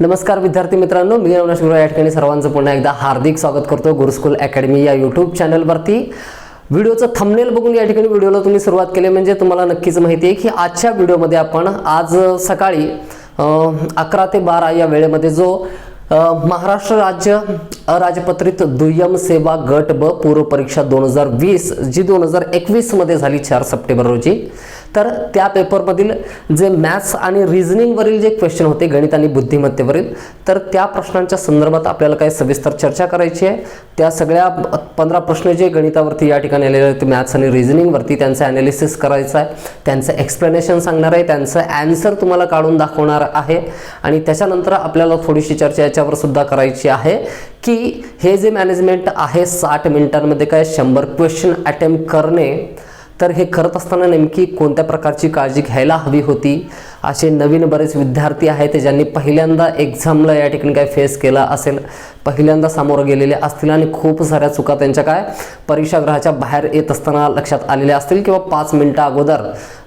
नमस्कार विद्यार्थी मित्रांनो, मी अविनाश गुरु या ठिकाणी सर्वांचं पुन्हा एकदा हार्दिक स्वागत करतो गुरुकुल अकॅडमी या यूट्यूब चॅनलवरती। व्हिडिओचं थंबनेल बघून या ठिकाणी व्हिडिओला तुम्ही सुरुवात केली म्हणजे तुम्हाला नक्कीच माहिती आहे की आजच्या व्हिडिओमध्ये आपण आज सकाळी 11 ते 12 या वेळेमध्ये जो महाराष्ट्र राज्य अराजपत्रित दुय्यम सेवा गट ब पूर्व परीक्षा 2020 जी 2021 मध्ये झाली 4 सप्टेंबर रोजी, तर त्या पेपरमधील जे मॅथ्स आणि रिझनिंग वरील जे क्वेश्चन होते गणित आणि बुद्धिमत्तेवरील, तर त्या प्रश्नांच्या संदर्भात आपल्याला काही सविस्तर चर्चा करायची आहे। त्या सगळ्या 15 प्रश्न जे गणितावरती या ठिकाणी आलेले आहेत मॅथ्स आणि रिझनिंग वरती त्यांचं ॲनालिसिस करायचं आहे, त्यांचं एक्सप्लेनेशन सांगणार आहे, त्यांचं आन्सर तुम्हाला काढून दाखवणार आहे आणि त्याच्यानंतर आपल्याला थोडीशी चर्चा याच्यावर सुद्धा करायची आहे की हे जे मॅनेजमेंट आहे 60 मिनिटांमध्ये काय 100 क्वेश्चन अटेम्प्ट करणे, तर हे करत असताना नेमकी कोणत्या प्रकारची काळजी घ्यायला हवी होती। असे नवीन बरेच विद्यार्थी आहेत ज्यांनी पहिल्यांदा एक्झामला या ठिकाणी काय फेस केला असेल, पहिल्यांदा सामोरं गेलेले असतील आणि खूप साऱ्या चुका त्यांच्या काय परीक्षागृहाच्या बाहेर येत असताना लक्षात आलेल्या असतील किंवा 5 मिनिटं अगोदर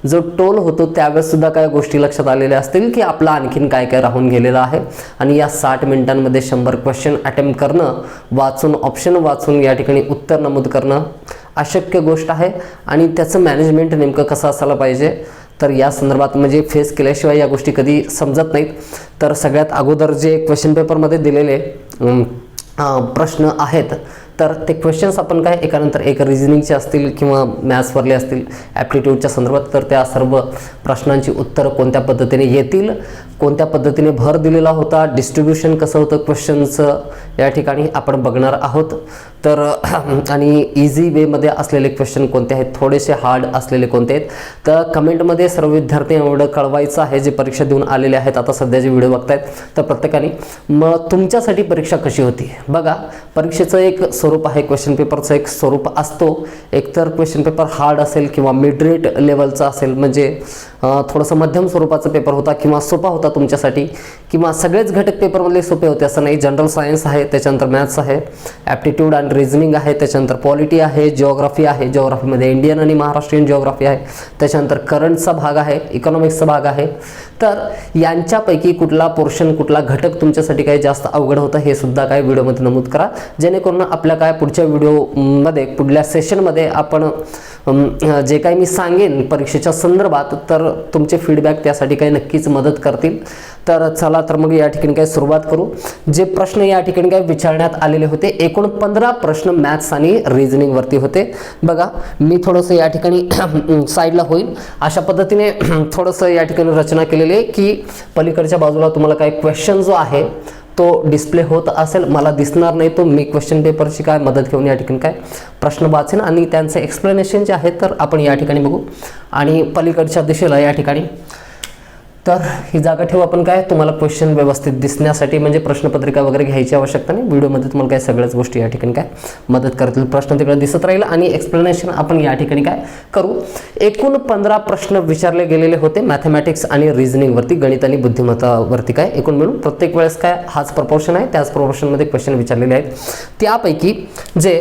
जो टोल होतो त्यावेळेस सुद्धा काय गोष्टी लक्षात आलेल्या असतील की आपला आणखीन काय काय राहून गेलेलं आहे आणि या 60 मिनिटांमध्ये 100 क्वेश्चन अटेम्प्ट करणं, वाचून ऑप्शन वाचून या ठिकाणी उत्तर नमूद करणं अशक्य गोष्ट आहे आणि त्याचं मॅनेजमेंट नेमकं कसं असायला पाहिजे, तर या संदर्भात म्हणजे फेस केल्याशिवाय या गोष्टी कधी समजत नाहीत। तर सगळ्यात अगोदर जे क्वेश्चन पेपरमध्ये दिलेले प्रश्न आहेत तर ते क्वेश्चन्स आपण काय एकानंतर एक रिझनिंगचे असतील किंवा मॅथ्सवरले असतील ॲप्टिट्यूडच्या संदर्भात, तर त्या सर्व प्रश्नांची उत्तरं कोणत्या पद्धतीने येतील, कोणत्या पद्धतीने भर दिलेला होता, डिस्ट्रीब्युशन कसं होतं क्वेश्चनचं या ठिकाणी आपण बघणार आहोत। तर आणि इझी वेमध्ये असलेले क्वेश्चन कोणते आहेत, थोडेसे हार्ड असलेले कोणते आहेत, तर कमेंटमध्ये सर्व विद्यार्थी एवढं कळवायचं आहे जे परीक्षा देऊन आलेले आहेत, आता सध्या जे व्हिडिओ बघतायत तर प्रत्येकाने मग तुमच्यासाठी परीक्षा कशी होती बघा। परीक्षेचं एक स्वरूप आहे, क्वेश्चन पेपरचं एक स्वरूप असतो, एकतर क्वेश्चन पेपर हार्ड असेल किंवा मिड रेट लेवलचा असेल म्हणजे थोडंसं मध्यम स्वरूपाचा पेपर होता किंवा सोपा होता तुमच्यासाठी, किंवा सगळेच घटक पेपरमधले सोपे होते असं नाही। जनरल सायन्स आहे, त्याच्यानंतर मॅथ्स आहे, ॲप्टिट्यूड आणि रिझनिंग आहे, त्याच्यानंतर पॉलिटी आहे, जिओग्राफी आहे, जिओग्राफीमध्ये इंडियन आणि महाराष्ट्रीयन जिओग्राफी आहे, त्याच्यानंतर करंटचा भाग आहे, इकॉनॉमिक्सचा भाग आहे। तर यांच्यापैकी कुठला पोर्शन कुठला घटक तुमच्यासाठी काय जास्त अवघड होतं हे सुद्धा काय व्हिडिओमध्ये नमूद करा, जेणेकरून आपल्या काय पुढच्या व्हिडिओमध्ये पुढल्या सेशनमध्ये आपण जे काही मी सांगेन परीक्षेच्या संदर्भात तर तुमचे फीडबॅक त्यासाठी काही नक्कीच मदत करतील। तर चला तर मग या ठिकाणी काय सुरुवात करू। जे प्रश्न या ठिकाणी काय विचारण्यात आलेले होते एकूण 15 प्रश्न मॅथ्स आणि रिझनिंग वरती होते बघा। मी थोडंसं या ठिकाणी साईडला होईल अशा पद्धतीने थोडंसं या ठिकाणी रचना केलेली आहे की पलीकडच्या बाजूला तुम्हाला काय क्वेश्चन जो आहे तो डिस्प्ले होत असेल, मला दिसणार नाही तो, मी क्वेश्चन पेपरची काय मदत घेऊन या ठिकाणी काय प्रश्न वाचेन आणि त्यांचे एक्सप्लेनेशन जे आहे तर आपण या ठिकाणी बघू आणि पलीकडच्या दिशेला या ठिकाणी तर ही जागा ठेवू आपण काय तुम्हाला क्वेश्चन व्यवस्थित दिसण्यासाठी, म्हणजे प्रश्नपत्रिका वगैरे घ्यायची आवश्यकता नाही, व्हिडिओमध्ये तुम्हाला काय सगळ्याच गोष्टी या ठिकाणी काय मदत करतील, प्रश्न तिकडे दिसत राहील आणि एक्सप्लेनेशन आपण या ठिकाणी काय करू। एकूण 15 प्रश्न विचारले गेलेले होते मॅथमॅटिक्स आणि रिझनिंग वरती, गणित आणि बुद्धिमत्तावरती काय एकूण मिळून प्रत्येक वेळेस काय हाच प्रपोर्शन आहे, त्याच प्रपोर्शनमध्ये क्वेश्चन विचारलेले आहेत। त्यापैकी जे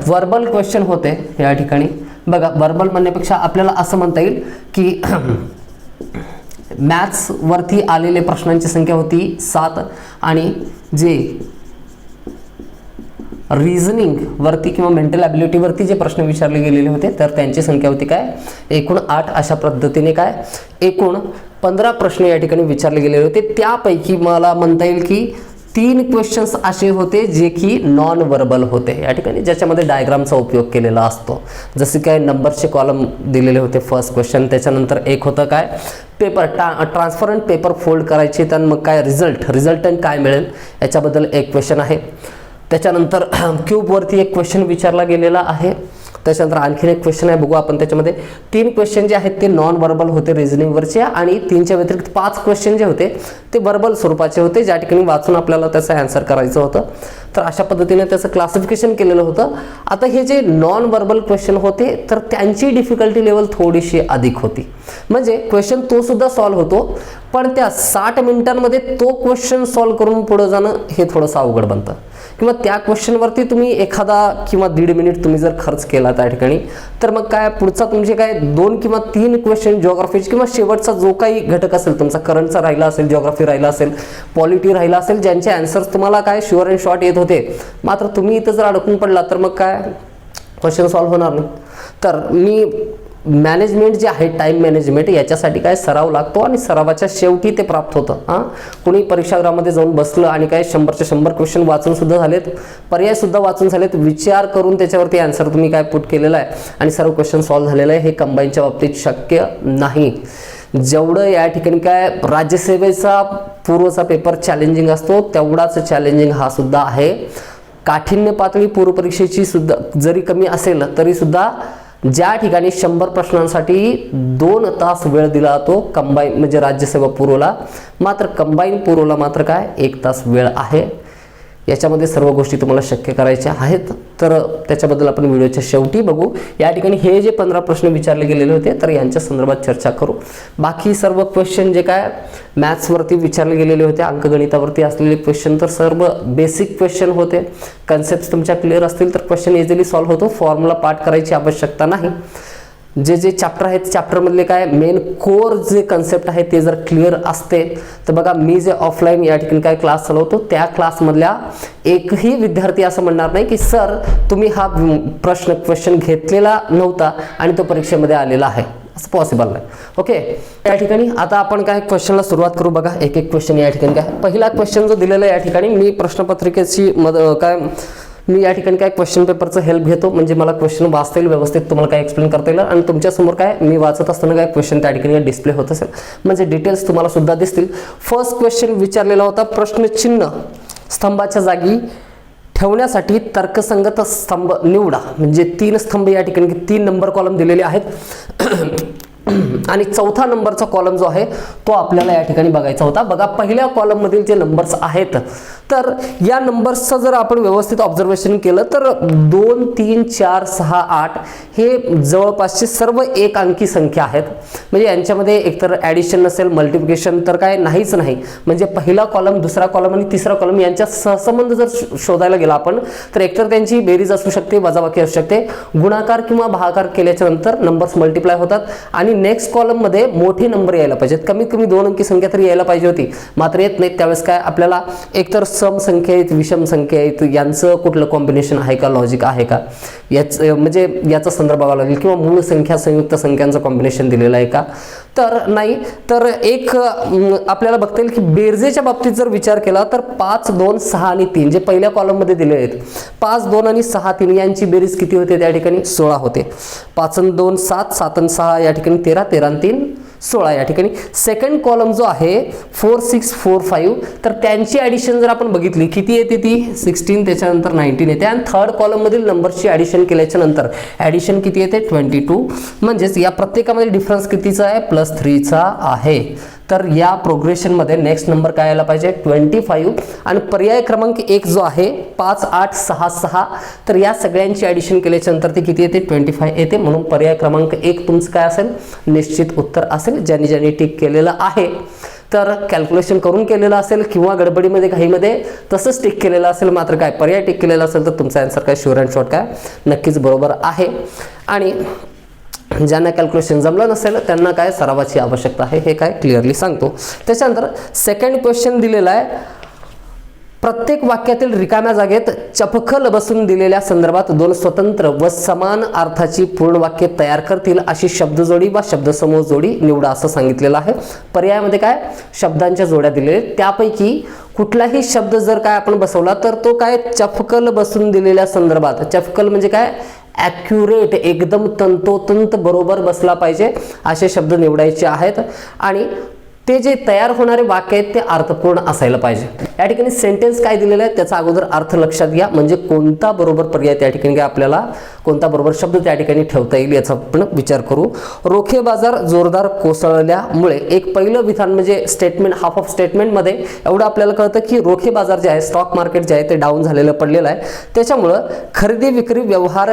वर्बल क्वेश्चन होते या ठिकाणी बघा, वर्बल म्हणण्यापेक्षा आपल्याला असं म्हणता येईल की मॅथ्स वरती आलेले प्रश्नांची संख्या होती 7 आणि जे रिझनिंग वरती किंवा मेंटल ॲबिलिटी वरती जे प्रश्न विचारले गेलेले होते तर त्यांची संख्या होती काय एकूण 8। अशा पद्धतीने काय एकूण 15 प्रश्न या ठिकाणी विचारले गेलेले होते। त्यापैकी मला म्हणता येईल की 3 क्वेश्चन्स असे होते जे की नॉन वर्बल होते या ठिकाणी, ज्याच्यामध्ये डायग्रामचा उपयोग केलेला असतो, जसे काय नंबरचे कॉलम दिलेले होते फर्स्ट क्वेश्चन, त्याच्यानंतर एक होतं काय पेपर ट्रान्सपरंट पेपर फोल्ड करायचे, तर मग काय रिझल्टंट काय मिळेल याच्याबद्दल एक क्वेश्चन आहे। त्याच्यानंतर क्यूबवरती एक क्वेश्चन विचारला गेलेला आहे, त्याच्यानंतर आणखीन एक क्वेश्चन आहे बघू आपण। त्याच्यामध्ये 3 क्वेश्चन जे आहेत ते नॉन वर्बल होते रिझनिंगवरचे आणि 3च्या व्यतिरिक्त 5 क्वेश्चन जे होते ते वर्बल स्वरूपाचे होते, ज्या ठिकाणी वाचून आपल्याला त्याचं आन्सर करायचं होतं। तर अशा पद्धतीने त्याचं क्लासिफिकेशन केलेलं होतं। आता हे जे नॉन वर्बल क्वेश्चन होते तर त्यांची डिफिकल्टी लेवल थोडीशी अधिक होती, म्हणजे क्वेश्चन तो सुद्धा सॉल्व्ह होतो पण त्या 60 मिनिटांमध्ये तो क्वेश्चन सॉल्व्ह करून पुढे जाणं हे थोडंसं अवघड बनतं। किंवा त्या क्वेश्चनवरती तुम्ही एखादा किंवा 1.5 मिनिट तुम्ही जर खर्च केला त्या ठिकाणी, तर मग काय पुढचा तुमचे काय 2 किंवा 3 क्वेश्चन जिओग्राफीचे किंवा शेवटचा जो काही घटक असेल तुमचा, करंटचा राहिला असेल, जिओग्राफी राहिला असेल, पॉलिटी राहिला असेल, ज्यांचे आन्सर्स तुम्हाला काय शुअर अँड शॉर्ट येत होते, मात्र तुम्ही इथं जर अडकून पडला तर मग काय क्वेश्चन सॉल्व्ह होणार नाही. तर मी मॅनेजमेंट जे आहे, टाईम मॅनेजमेंट, याच्यासाठी काय सराव लागतो आणि सरावाच्या शेवटी ते प्राप्त होतं. कोणी परीक्षागृहामध्ये जाऊन बसलं आणि काय 100चे 100 क्वेश्चन वाचून सुद्धा झालेत, पर्याय सुद्धा वाचून झालेत, विचार करून त्याच्यावरती आन्सर तुम्ही काय पुट केलेला आहे आणि सर्व क्वेश्चन सॉल्व्ह झालेलं आहे, हे कंबाईनच्या बाबतीत शक्य नाही. जेवढं या ठिकाणी काय राज्यसेवेचा पूर्वचा पेपर चॅलेंजिंग असतो, तेवढाच चॅलेंजिंग हा सुद्धा आहे. काठिण्य पातळी पूर्व परीक्षेची सुद्धा जरी कमी असेल तरी सुद्धा ज्या ठिकाणी 100 प्रश्नांसाठी 2 तास वेळ दिला जातो कंबाईन म्हणजे राज्यसेवा पूर्वला, मात्र कंबाईन पूर्वला मात्र काय 1 तास वेळ आहे. याच्यामध्ये सर्व गोष्टी तुम्हाला शक्य करायच्या आहेत, तर त्याच्याबद्दल आपण व्हिडिओच्या शेवटी बघू. या ठिकाणी हे जे 15 प्रश्न विचारले गेलेले होते तर यांच्या संदर्भात चर्चा करू. बाकी सर्व क्वेश्चन जे काय मॅथ्सवरती विचारले गेलेले होते, अंकगणितावरती असलेले क्वेश्चन, तर सर्व बेसिक क्वेश्चन होते. कन्सेप्ट तुमच्या क्लिअर असतील तर क्वेश्चन इझिली सॉल्व्ह होतो, फॉर्म्युला पाठ करायची आवश्यकता नाही. जे जे चॅप्टर आहेत चॅप्टरमधले काय मेन कोर जे कन्सेप्ट आहे ते जर क्लिअर असते तर बघा, मी जे ऑफलाईन या ठिकाणी काय क्लास चालवतो त्या क्लासमधल्या एकही विद्यार्थी असं म्हणणार नाही की सर तुम्ही हा क्वेश्चन घेतलेला नव्हता आणि तो परीक्षेमध्ये आलेला आहे, असं पॉसिबल नाही. ओके, या ठिकाणी आता आपण काय क्वेश्चनला सुरुवात करू. बघा, एक एक क्वेश्चन या ठिकाणी काय, पहिला क्वेश्चन जो दिलेला आहे या ठिकाणी मी प्रश्नपत्रिकेची मी या ठिकाणी काय क्वेश्चन पेपरचं हेल्प घेतो, म्हणजे मला क्वेश्चन वाचता येईल, व्यवस्थित तुम्हाला काय एक्सप्लेन करता येईल आणि तुमच्यासमोर काय मी वाचत असताना काय क्वेश्चन त्या ठिकाणी डिस्प्ले होत असेल, म्हणजे डिटेल्स तुम्हाला सुद्धा दिसतील. फर्स्ट क्वेश्चन विचारलेला होता, प्रश्नचिन्ह स्तंभाच्या जागी ठेवण्यासाठी तर्कसंगत स्तंभ निवडा. म्हणजे 3 स्तंभ या ठिकाणी 3 नंबर कॉलम दिलेले आहेत आणि चौथा नंबरचा कॉलम जो आहे तो आपल्याला या ठिकाणी बघायचा होता. बघा, पहिल्या कॉलम मधील जे नंबर्स आहेत तर या नंबर्सचं जर आपण व्यवस्थित ऑब्झर्वेशन केलं तर 2, 3, 4, 6, 8 हे जवळपासचे सर्व एक अंकी संख्या आहेत. म्हणजे यांच्यामध्ये एकतर ॲडिशन नसेल, मल्टिप्लिकेशन तर काय नाहीच नाही. म्हणजे पहिला कॉलम, दुसरा कॉलम आणि तिसरा कॉलम यांच्या सहसंबंध जर शोधायला गेला आपण तर एकतर त्यांची बेरीज असू शकते, वजाबाकी असू शकते, गुणाकार किंवा भागाकार केल्याच्या नंतर नंबर्स मल्टिप्लाय होतात आणि नेक्स्ट कॉलम मध्ये मोठे नंबर यायला पाहिजेत, कमीत कमी 2 अंकी संख्या तरी यायला पाहिजे होती, मात्र येत नाही. त्यावेळेस काय आपल्याला एकतर सम संख्या आहेत, विषम संख्या आहेत, यांचं कुठलं कॉम्बिनेशन आहे का, लॉजिक आहे का, याच म्हणजे याचा संदर्भ बघावा लागेल, किंवा मूळ संख्या संयुक्त संख्यांचं कॉम्बिनेशन दिलेलं आहे का, तर नाही. तर एक आपल्याला बघता येईल की बेरजेच्या बाबतीत जर विचार केला तर 5, 2, 6 आणि 3 जे पहिल्या कॉलम मध्ये दिले आहेत, 5, 2 आणि 6, 3 यांची बेरीज किती होते त्या ठिकाणी 16 होते. 5 आणि 2 7, 7 आणि 6 या ठिकाणी 13, 13 आणि 3 16 या ठिकाणी. सेकंड कॉलम जो आहे 4, 6, 4, 5 तर त्यांची ॲडिशन जर आपण बघितली किती येते ती 16, त्याच्यानंतर 19 येते आणि थर्ड कॉलम मधील नंबरची ॲडिशन केल्याच्या नंतर ॲडिशन किती येते 22. म्हणजेच या प्रत्येकामध्ये डिफरन्स कितीचा आहे +3चा आहे. तर या प्रोग्रेशनमध्ये नेक्स्ट नंबर काय यायला पाहिजे 25 आणि पर्याय क्रमांक 1 जो आहे 5, 8, 6, 6 तर या सगळ्यांची ॲडिशन केल्याच्या नंतर ती किती येते 25 येते. म्हणून पर्याय क्रमांक 1 तुमचं काय असेल निश्चित उत्तर असेल. ज्यांनी टिक केलेलं आहे तर कॅल्क्युलेशन करून केलेलं असेल किंवा गडबडीमध्ये घाईमध्ये तसंच टिक केलेलं असेल, मात्र काय पर्याय टिक केलेला असेल तर तुमचा आन्सर काय शुअर अँड शॉर्ट काय नक्कीच बरोबर आहे. आणि ज्यांना कॅल्क्युलेशन जमलं नसेल त्यांना काय सरावाची आवश्यकता आहे हे काय क्लिअरली सांगतो. त्याच्यानंतर सेकंड क्वेश्चन दिलेला आहे, प्रत्येक वाक्यातील रिकाम्या जागेत चपखल बसून दिलेल्या संदर्भात 2 स्वतंत्र व समान अर्थाची पूर्ण वाक्य तयार करतील अशी शब्दजोडी वा शब्दसमूह जोडी निवडा असं सांगितलेलं आहे. पर्यायामध्ये काय शब्दांच्या जोड्या दिलेल्या, त्यापैकी कुठलाही शब्द जर काय आपण बसवला तर तो काय चपखल बसून दिलेल्या संदर्भात, चपखल म्हणजे काय ॲक्युरेट एकदम तंतोतंत बरोबर बसला पाहिजे असे शब्द निवडायचे आहेत आणि ते जे तयार होणारे वाक्य आहेत ते अर्थपूर्ण असायला पाहिजे. या ठिकाणी सेंटेन्स काय दिलेलं आहे त्याचा अगोदर अर्थ लक्षात घ्या, म्हणजे कोणता बरोबर पर्याय त्या ठिकाणी काय आपल्याला कोणता बरोबर शब्द त्या ठिकाणी ठेवता येईल याचा आपण विचार करू. रोखे बाजार जोरदार कोसळल्यामुळे एक पहिलं विधान म्हणजे स्टेटमेंट, हाफ ऑफ स्टेटमेंटमध्ये एवढं आपल्याला कळतं की रोखे बाजार जे आहे स्टॉक मार्केट जे आहे ते डाऊन झालेलं पडलेलं आहे, त्याच्यामुळं खरेदी विक्री व्यवहार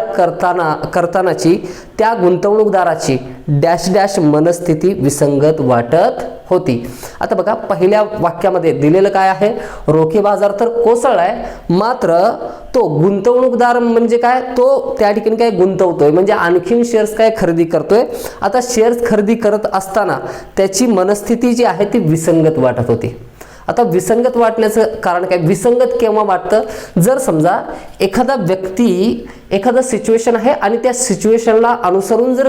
करतानाची त्या गुंतवणूकदाराची डॅश डॅश मनस्थिती विसंगत वाटत होती. होती. आता बघा पहिल्या वाक्यामध्ये दिलेलं काय आहे, रोखे बाजार तर कोसळलाय, मात्र तो गुंतवणूकदार म्हणजे काय, तो त्या ठिकाणी काय गुंतवतोय, म्हणजे आणखीन शेअर्स काय खरेदी करतोय. आता शेअर्स खरेदी करत असताना त्याची मनस्थिती जी आहे ती विसंगत वाटत होती. आता विसंगत वाटण्याचं कारण काय, विसंगत केव्हा वाटतं, जर समजा एखादा व्यक्ती एखादा सिच्युएशन आहे आणि त्या सिच्युएशनला अनुसरून जर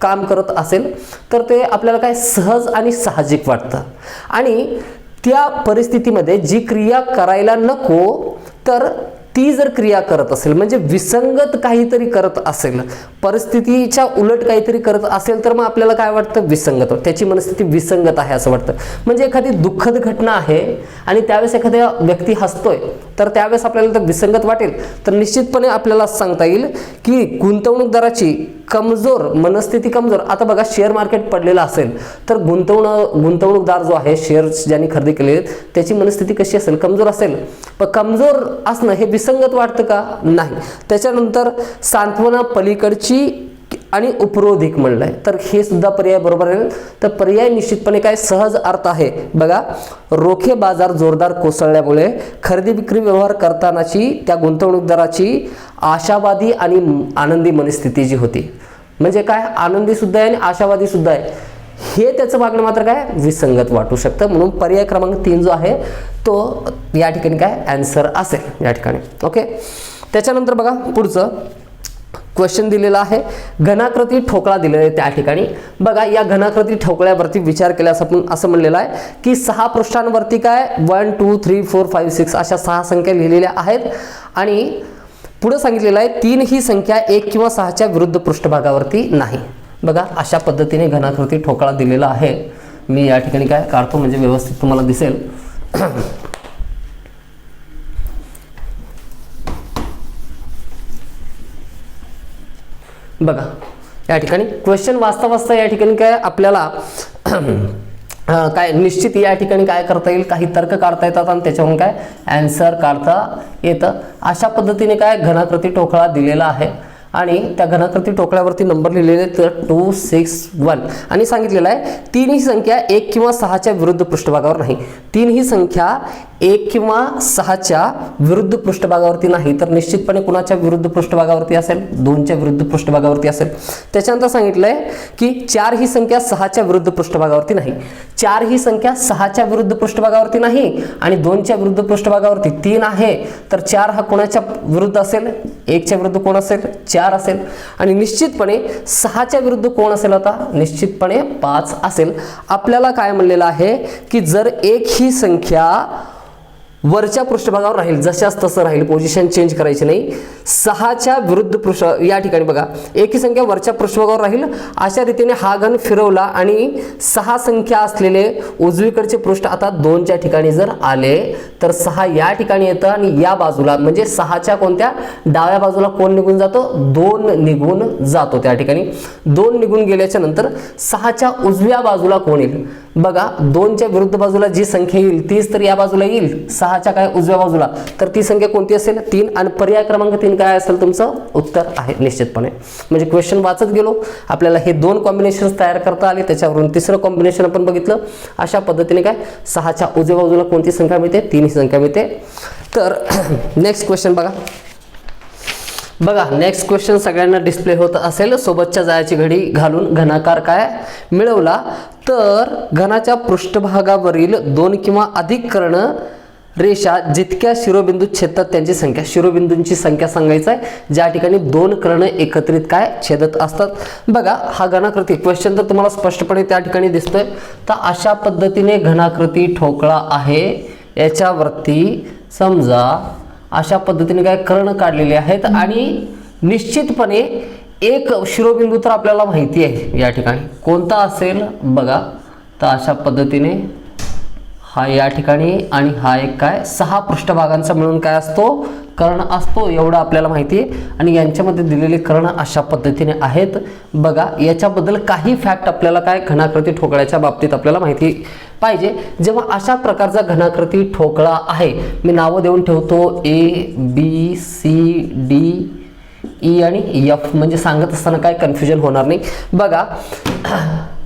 काम करत असेल तर ते आपल्याला काय सहज आणि साहजिक वाटतं. आणि त्या परिस्थितीमध्ये जी क्रिया करायला नको तर ती जर क्रिया करत असेल, म्हणजे विसंगत काहीतरी करत असेल, परिस्थितीच्या उलट काहीतरी करत असेल, तर मग आपल्याला काय वाटतं, विसंगत, त्याची मनस्थिती विसंगत आहे असं वाटतं. म्हणजे एखादी दुःखद घटना आहे आणि त्यावेळेस एखाद्या व्यक्ती हसतोय तर त्यावेळेस आपल्याला तर विसंगत वाटेल. तर निश्चितपणे आपल्याला सांगता येईल की गुंतवणूकदाराची कमजोर मनस्थिती, कमजोर. आता बघा शेअर मार्केट पडलेलं असेल तर गुंतवणूकदार जो आहे, शेअर्स ज्यांनी खरेदी केले त्याची मनस्थिती कशी असेल, कमजोर असेल. पण कमजोर असणं हे विसंगत वाटतं का, नाही. त्याच्यानंतर सांत्वना पलीकडची आणि उपरोधिक म्हणलंय, तर हे सुद्धा पर्याय बरोबर आहे. तर पर्याय निश्चितपणे काय, सहज अर्थ आहे. बघा रोखे बाजार जोरदार कोसळल्यामुळे खरेदी विक्री व्यवहार करतानाची त्या गुंतवणूकदाराची आशावादी आणि आनंदी मनस्थिती जी होती, म्हणजे काय आनंदी सुद्धा आहे आणि आशावादी सुद्धा आहे, हे त्याचं वागणं मात्र काय विसंगत वाटू शकतं. म्हणून पर्याय क्रमांक 3 जो आहे तो या ठिकाणी काय आन्सर असेल या ठिकाणी. ओके, त्याच्यानंतर बघा पुढचं क्वेश्चन दिलेला आहे, घनाकृती ठोकळा दिलेला आहे त्या ठिकाणी. बघा या घनाकृती ठोकळ्यावरती विचार केल्यास आपण असं म्हणलेलं आहे की 6 पृष्ठांवरती काय 1 2 3 4 5 6 अशा 6 संख्या लिहिलेल्या आहेत आणि पुढे सांगितलेलं आहे 3 ही संख्या 1 किंवा 6च्या विरुद्ध पृष्ठभागावरती नाही. बघा अशा पद्धतीने घनाकृती ठोकळा दिलेला आहे. मी या ठिकाणी काय काढतो म्हणजे व्यवस्थित तुम्हाला दिसेल. बघा या ठिकाणी क्वेश्चन वाचता वाचता या ठिकाणी काय आपल्याला काय निश्चित या ठिकाणी काय करता येईल, काही तर्क काढता येतात आणि त्याच्यावरून काय आन्सर काढता येतं. अशा पद्धतीने काय घनाकृती ठोकळा दिलेला आहे आणि त्या घनाकृती ठोकळ्यावरती नंबर लिहिलेले तर 2 6 1 आणि सांगितलेलं आहे 3 ही संख्या 1 किंवा 6च्या विरुद्ध पृष्ठभागावर नाही. 3 ही संख्या 1 किंवा 6च्या विरुद्ध पृष्ठभागावरती नाही, तर निश्चितपणे कुणाच्या विरुद्ध पृष्ठभागावरती असेल, 2च्या विरुद्ध पृष्ठभागावरती असेल. त्याच्यानंतर सांगितलंय की 4 ही संख्या 6च्या विरुद्ध पृष्ठभागावरती नाही. 4 ही संख्या 6च्या विरुद्ध पृष्ठभागावरती नाही आणि 2च्या विरुद्ध पृष्ठभागावरती 3 आहे, तर 4 हा कोणाच्या विरुद्ध असेल, 1च्या विरुद्ध कोण असेल, 4 असेल. आणि निश्चितपणे 6च्या विरुद्ध कोण असेल, आता निश्चितपणे 5 असेल. आपल्याला काय म्हणलेलं आहे की जर 1 ही संख्या वरच्या पृष्ठभागावर राहील, जशाच तसं राहील, पोझिशन चेंज करायची नाही. 6च्या विरुद्ध या ठिकाणी बघा 1 ही संख्या वरच्या पृष्ठभागावर राहील, अशा रीतीने हा घन फिरवला आणि 6 संख्या असलेले उजवीकडचे पृष्ठ आता 2च्या ठिकाणी जर आले तर 6 या ठिकाणी येतं आणि या बाजूला म्हणजे 6च्या कोणत्या डाव्या बाजूला कोण निघून जातो, 2 निघून जातो. त्या ठिकाणी 2 निघून गेल्याच्या नंतर 6च्या उजव्या बाजूला कोण येईल, बघा 2च्या विरुद्ध बाजूला जी संख्या येईल तीच तर या बाजूला येईल, 6च्या काय उजव्या बाजूला, तर ती संख्या कोणती असेल, 3. आणि पर्याय क्रमांक 3 काय असेल तुमचं उत्तर आहे निश्चितपणे. म्हणजे क्वेश्चन वाचत गेलो, आपल्याला हे 2 कॉम्बिनेशन्स तयार करता आले, त्याच्यावरून तिसरं कॉम्बिनेशन आपण बघितलं. अशा पद्धतीने काय 6च्या उजव्या बाजूला कोणती संख्या मिळते, 3 ही संख्या मिळते. तर नेक्स्ट क्वेश्चन बघा नेक्स्ट क्वेश्चन सगळ्यांना डिस्प्ले होत असेल. सोबतच्या जायची घडी घालून घनाकार काय मिळवला, तर घनाच्या पृष्ठभागावरील 2 किंवा अधिक कर्ण रेषा जितक्या शिरोबिंदू छेदतात त्यांची संख्या, शिरोबिंदूंची संख्या सांगायचं आहे ज्या ठिकाणी 2 कर्ण एकत्रित काय छेदत असतात. बघा हा घनाकृती क्वेश्चन तर तुम्हाला स्पष्टपणे त्या ठिकाणी दिसतोय. तर अशा पद्धतीने घनाकृती ठोकळा आहे, याच्यावरती समजा अशा पद्धतीने काय कर्ण काढलेले आहेत आणि निश्चितपणे एक शिरोबिंदू तर आपल्याला माहिती आहे या ठिकाणी कोणता असेल. बघा तर अशा पद्धतीने हा या ठिकाणी आणि हा एक काय 6 पृष्ठभागांचा मिळून काय असतो, कर्ण असतो, एवढं आपल्याला माहिती आहे. आणि यांच्यामध्ये दिलेले कर्ण अशा पद्धतीने आहेत. बघा याच्याबद्दल काही फॅक्ट आपल्याला काय घनाकृती ठोकळ्याच्या बाबतीत आपल्याला माहिती पाहिजे. जेव्हा अशा प्रकारचा घनाकृती ठोकळा आहे, मी नावं देऊन ठेवतो ABCDE आणि F, म्हणजे सांगत असताना काय कन्फ्युजन होणार नाही. बघा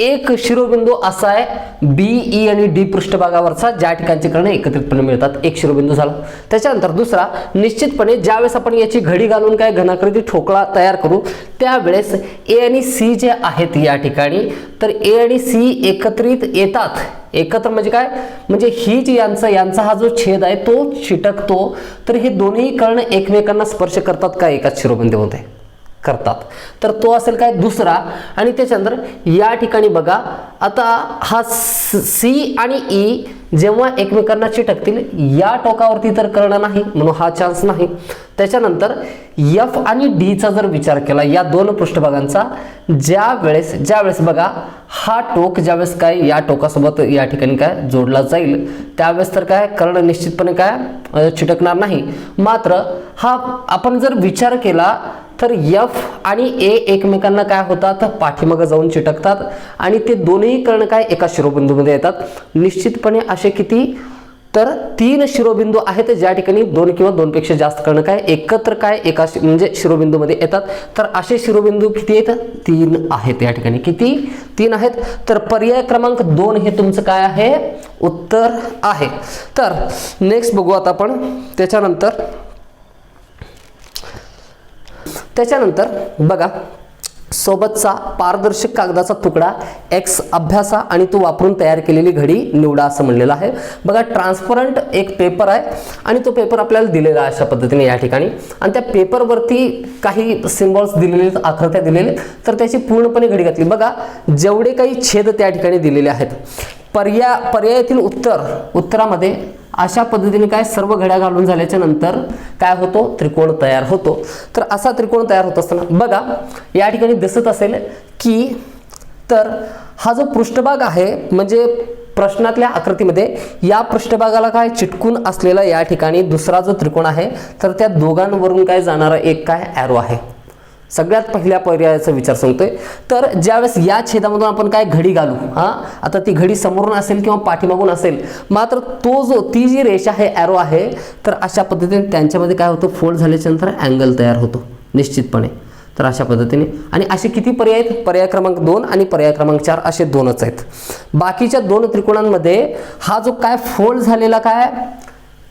एक शिरोबिंदू असा आहे बी, ई आणि डी पृष्ठभागावरचा, ज्या ठिकाणची कर्ण एकत्रितपणे मिळतात, एक शिरोबिंदू झाला. त्याच्यानंतर दुसरा, निश्चितपणे ज्यावेळेस आपण याची घडी घालून काय घनाकृती ठोकळा तयार करू त्यावेळेस ए आणि सी जे आहेत या ठिकाणी, तर ए आणि सी एकत्रित येतात. एकत्र म्हणजे काय, म्हणजे ही जी यांचा हा जो छेद आहे तो चिटकतो, तर हे दोन्ही कर्ण एकमेकांना स्पर्श करतात का एकाच शिरोबिंदूमध्ये, करतात. तर तो असेल काय दुसरा. आणि त्याच्यानंतर या ठिकाणी बघा आता हा सी आणि ई जेव्हा एकमेकांना चिटकतील, या टोकावरती तर कर्ण नाही म्हणून हा चान्स नाही. त्याच्यानंतर एफ आणि डी चा जर विचार केला, या दोन पृष्ठभागांचा, ज्यावेळेस बघा हा टोक ज्यावेळेस काय या टोकासोबत या ठिकाणी काय जोडला जाईल, त्यावेळेस तर काय कर्ण निश्चितपणे काय चिटकणार नाही. मात्र हा आपण जर विचार केला तर एफ आणि ए एकमेकांना काय होतात, पाठीमागे जाऊन चिटकतात आणि ते दोन्ही कर्ण काय एका शिरोबिंदूमध्ये येतात. निश्चितपणे असे किती, तर 3 शिरोबिंदू आहेत ज्या ठिकाणी 2 किंवा 2 पेक्षा जास्त कर्ण काय एकत्र काय एका म्हणजे शिरोबिंदूमध्ये येतात. तर असे शिरोबिंदू किती आहेत, 3 आहेत या ठिकाणी. किती, 3 आहेत. तर पर्याय क्रमांक 2 हे तुमचं काय आहे, उत्तर आहे. तर नेक्स्ट बघू आता आपण. त्याच्यानंतर बघा, सोबतचा पारदर्शक कागदाचा तुकडा एक्स अभ्यासा आणि तो वापरून तयार केलेली घडी निवडा असं म्हणलेलं आहे. बघा ट्रान्सपरंट एक पेपर आहे आणि तो पेपर आपल्याला दिलेला आहे अशा पद्धतीने या ठिकाणी, आणि त्या पेपरवरती काही सिम्बॉल्स दिलेले, आकृत्या दिलेले, तर त्याची पूर्णपणे घडी घातली. बघा जेवढे काही छेद त्या ठिकाणी दिलेले आहेत, पर्यायातील उत्तरामध्ये अशा पद्धतीने काय सर्व घड्या घालून झाल्याच्या नंतर काय होतो, त्रिकोण तयार होतो. तर असा त्रिकोण तयार होत असताना बघा या ठिकाणी दिसत असेल की, तर हा जो पृष्ठभाग आहे म्हणजे प्रश्नातल्या आकृतीमध्ये या पृष्ठभागाला काय चिटकून असलेला या ठिकाणी दुसरा जो त्रिकोण आहे, तर त्या दोघांवरून काय जाणारा एक काय ॲरो आहे. सगळ्यात पहिल्या पर्यायाचा विचार सांगतोय. तर ज्यावेळेस या छेदामधून आपण काय घडी घालू, आता ती घडी समोरून असेल किंवा पाठीमागून असेल, मात्र ती जी रेषा आहे, ॲरो आहे, तर अशा पद्धतीने त्यांच्यामध्ये काय होतं, फोल्ड झाल्याच्या नंतर अँगल तयार होतो निश्चितपणे. तर अशा पद्धतीने, आणि असे किती पर्याय आहेत, पर्याय क्रमांक 2 आणि पर्याय क्रमांक 4 असे 2च आहेत. बाकीच्या 2 त्रिकोणांमध्ये हा जो काय फोल्ड झालेला काय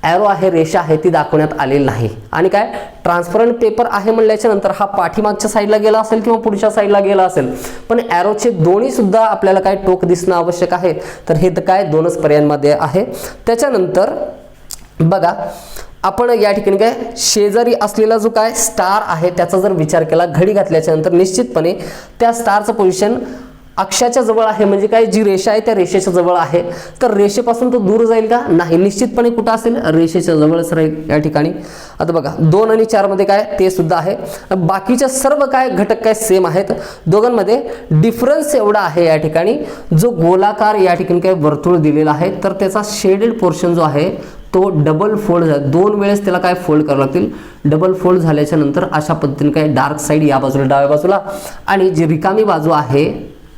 ॲरो आहे, रेषा आहे, ती दाखवण्यात आलेली नाही. आणि काय ट्रान्सपरंट पेपर आहे म्हणल्याच्या नंतर हा पाठीमागच्या साईडला गेला असेल किंवा पुढच्या साईडला गेला असेल, पण ॲरोचे दोन्ही सुद्धा आपल्याला काय टोक दिसणं आवश्यक आहे. तर हे काय 2च पर्यायांमध्ये आहे. त्याच्यानंतर बघा आपण या ठिकाणी काय शेजारी असलेला जो काय स्टार आहे त्याचा जर विचार केला, घडी घातल्याच्या नंतर निश्चितपणे त्या स्टारचं पोझिशन अक्षाच्या जवळ आहे, म्हणजे काय जी रेषा आहे त्या रेषेच्या जवळ आहे. तर रेषेपासून तो दूर जाईल का, नाही, निश्चितपणे कुठं असेल, रेषेच्या जवळच राहील या ठिकाणी. आता बघा 2 आणि 4 मध्ये काय ते सुद्धा आहे. बाकीच्या सर्व काय घटक काय सेम आहेत. दोघांमध्ये डिफरन्स एवढा आहे या ठिकाणी, जो गोलाकार या ठिकाणी काय वर्तुळ दिलेला आहे, तर त्याचा शेडेड पोर्शन जो आहे तो डबल फोल्ड झाला, 2 वेळेस त्याला काय फोल्ड करावं लागतील. डबल फोल्ड झाल्याच्या नंतर अशा पद्धतीने काय डार्क साईड या बाजूला डाव्या बाजूला, आणि जी रिकामी बाजू आहे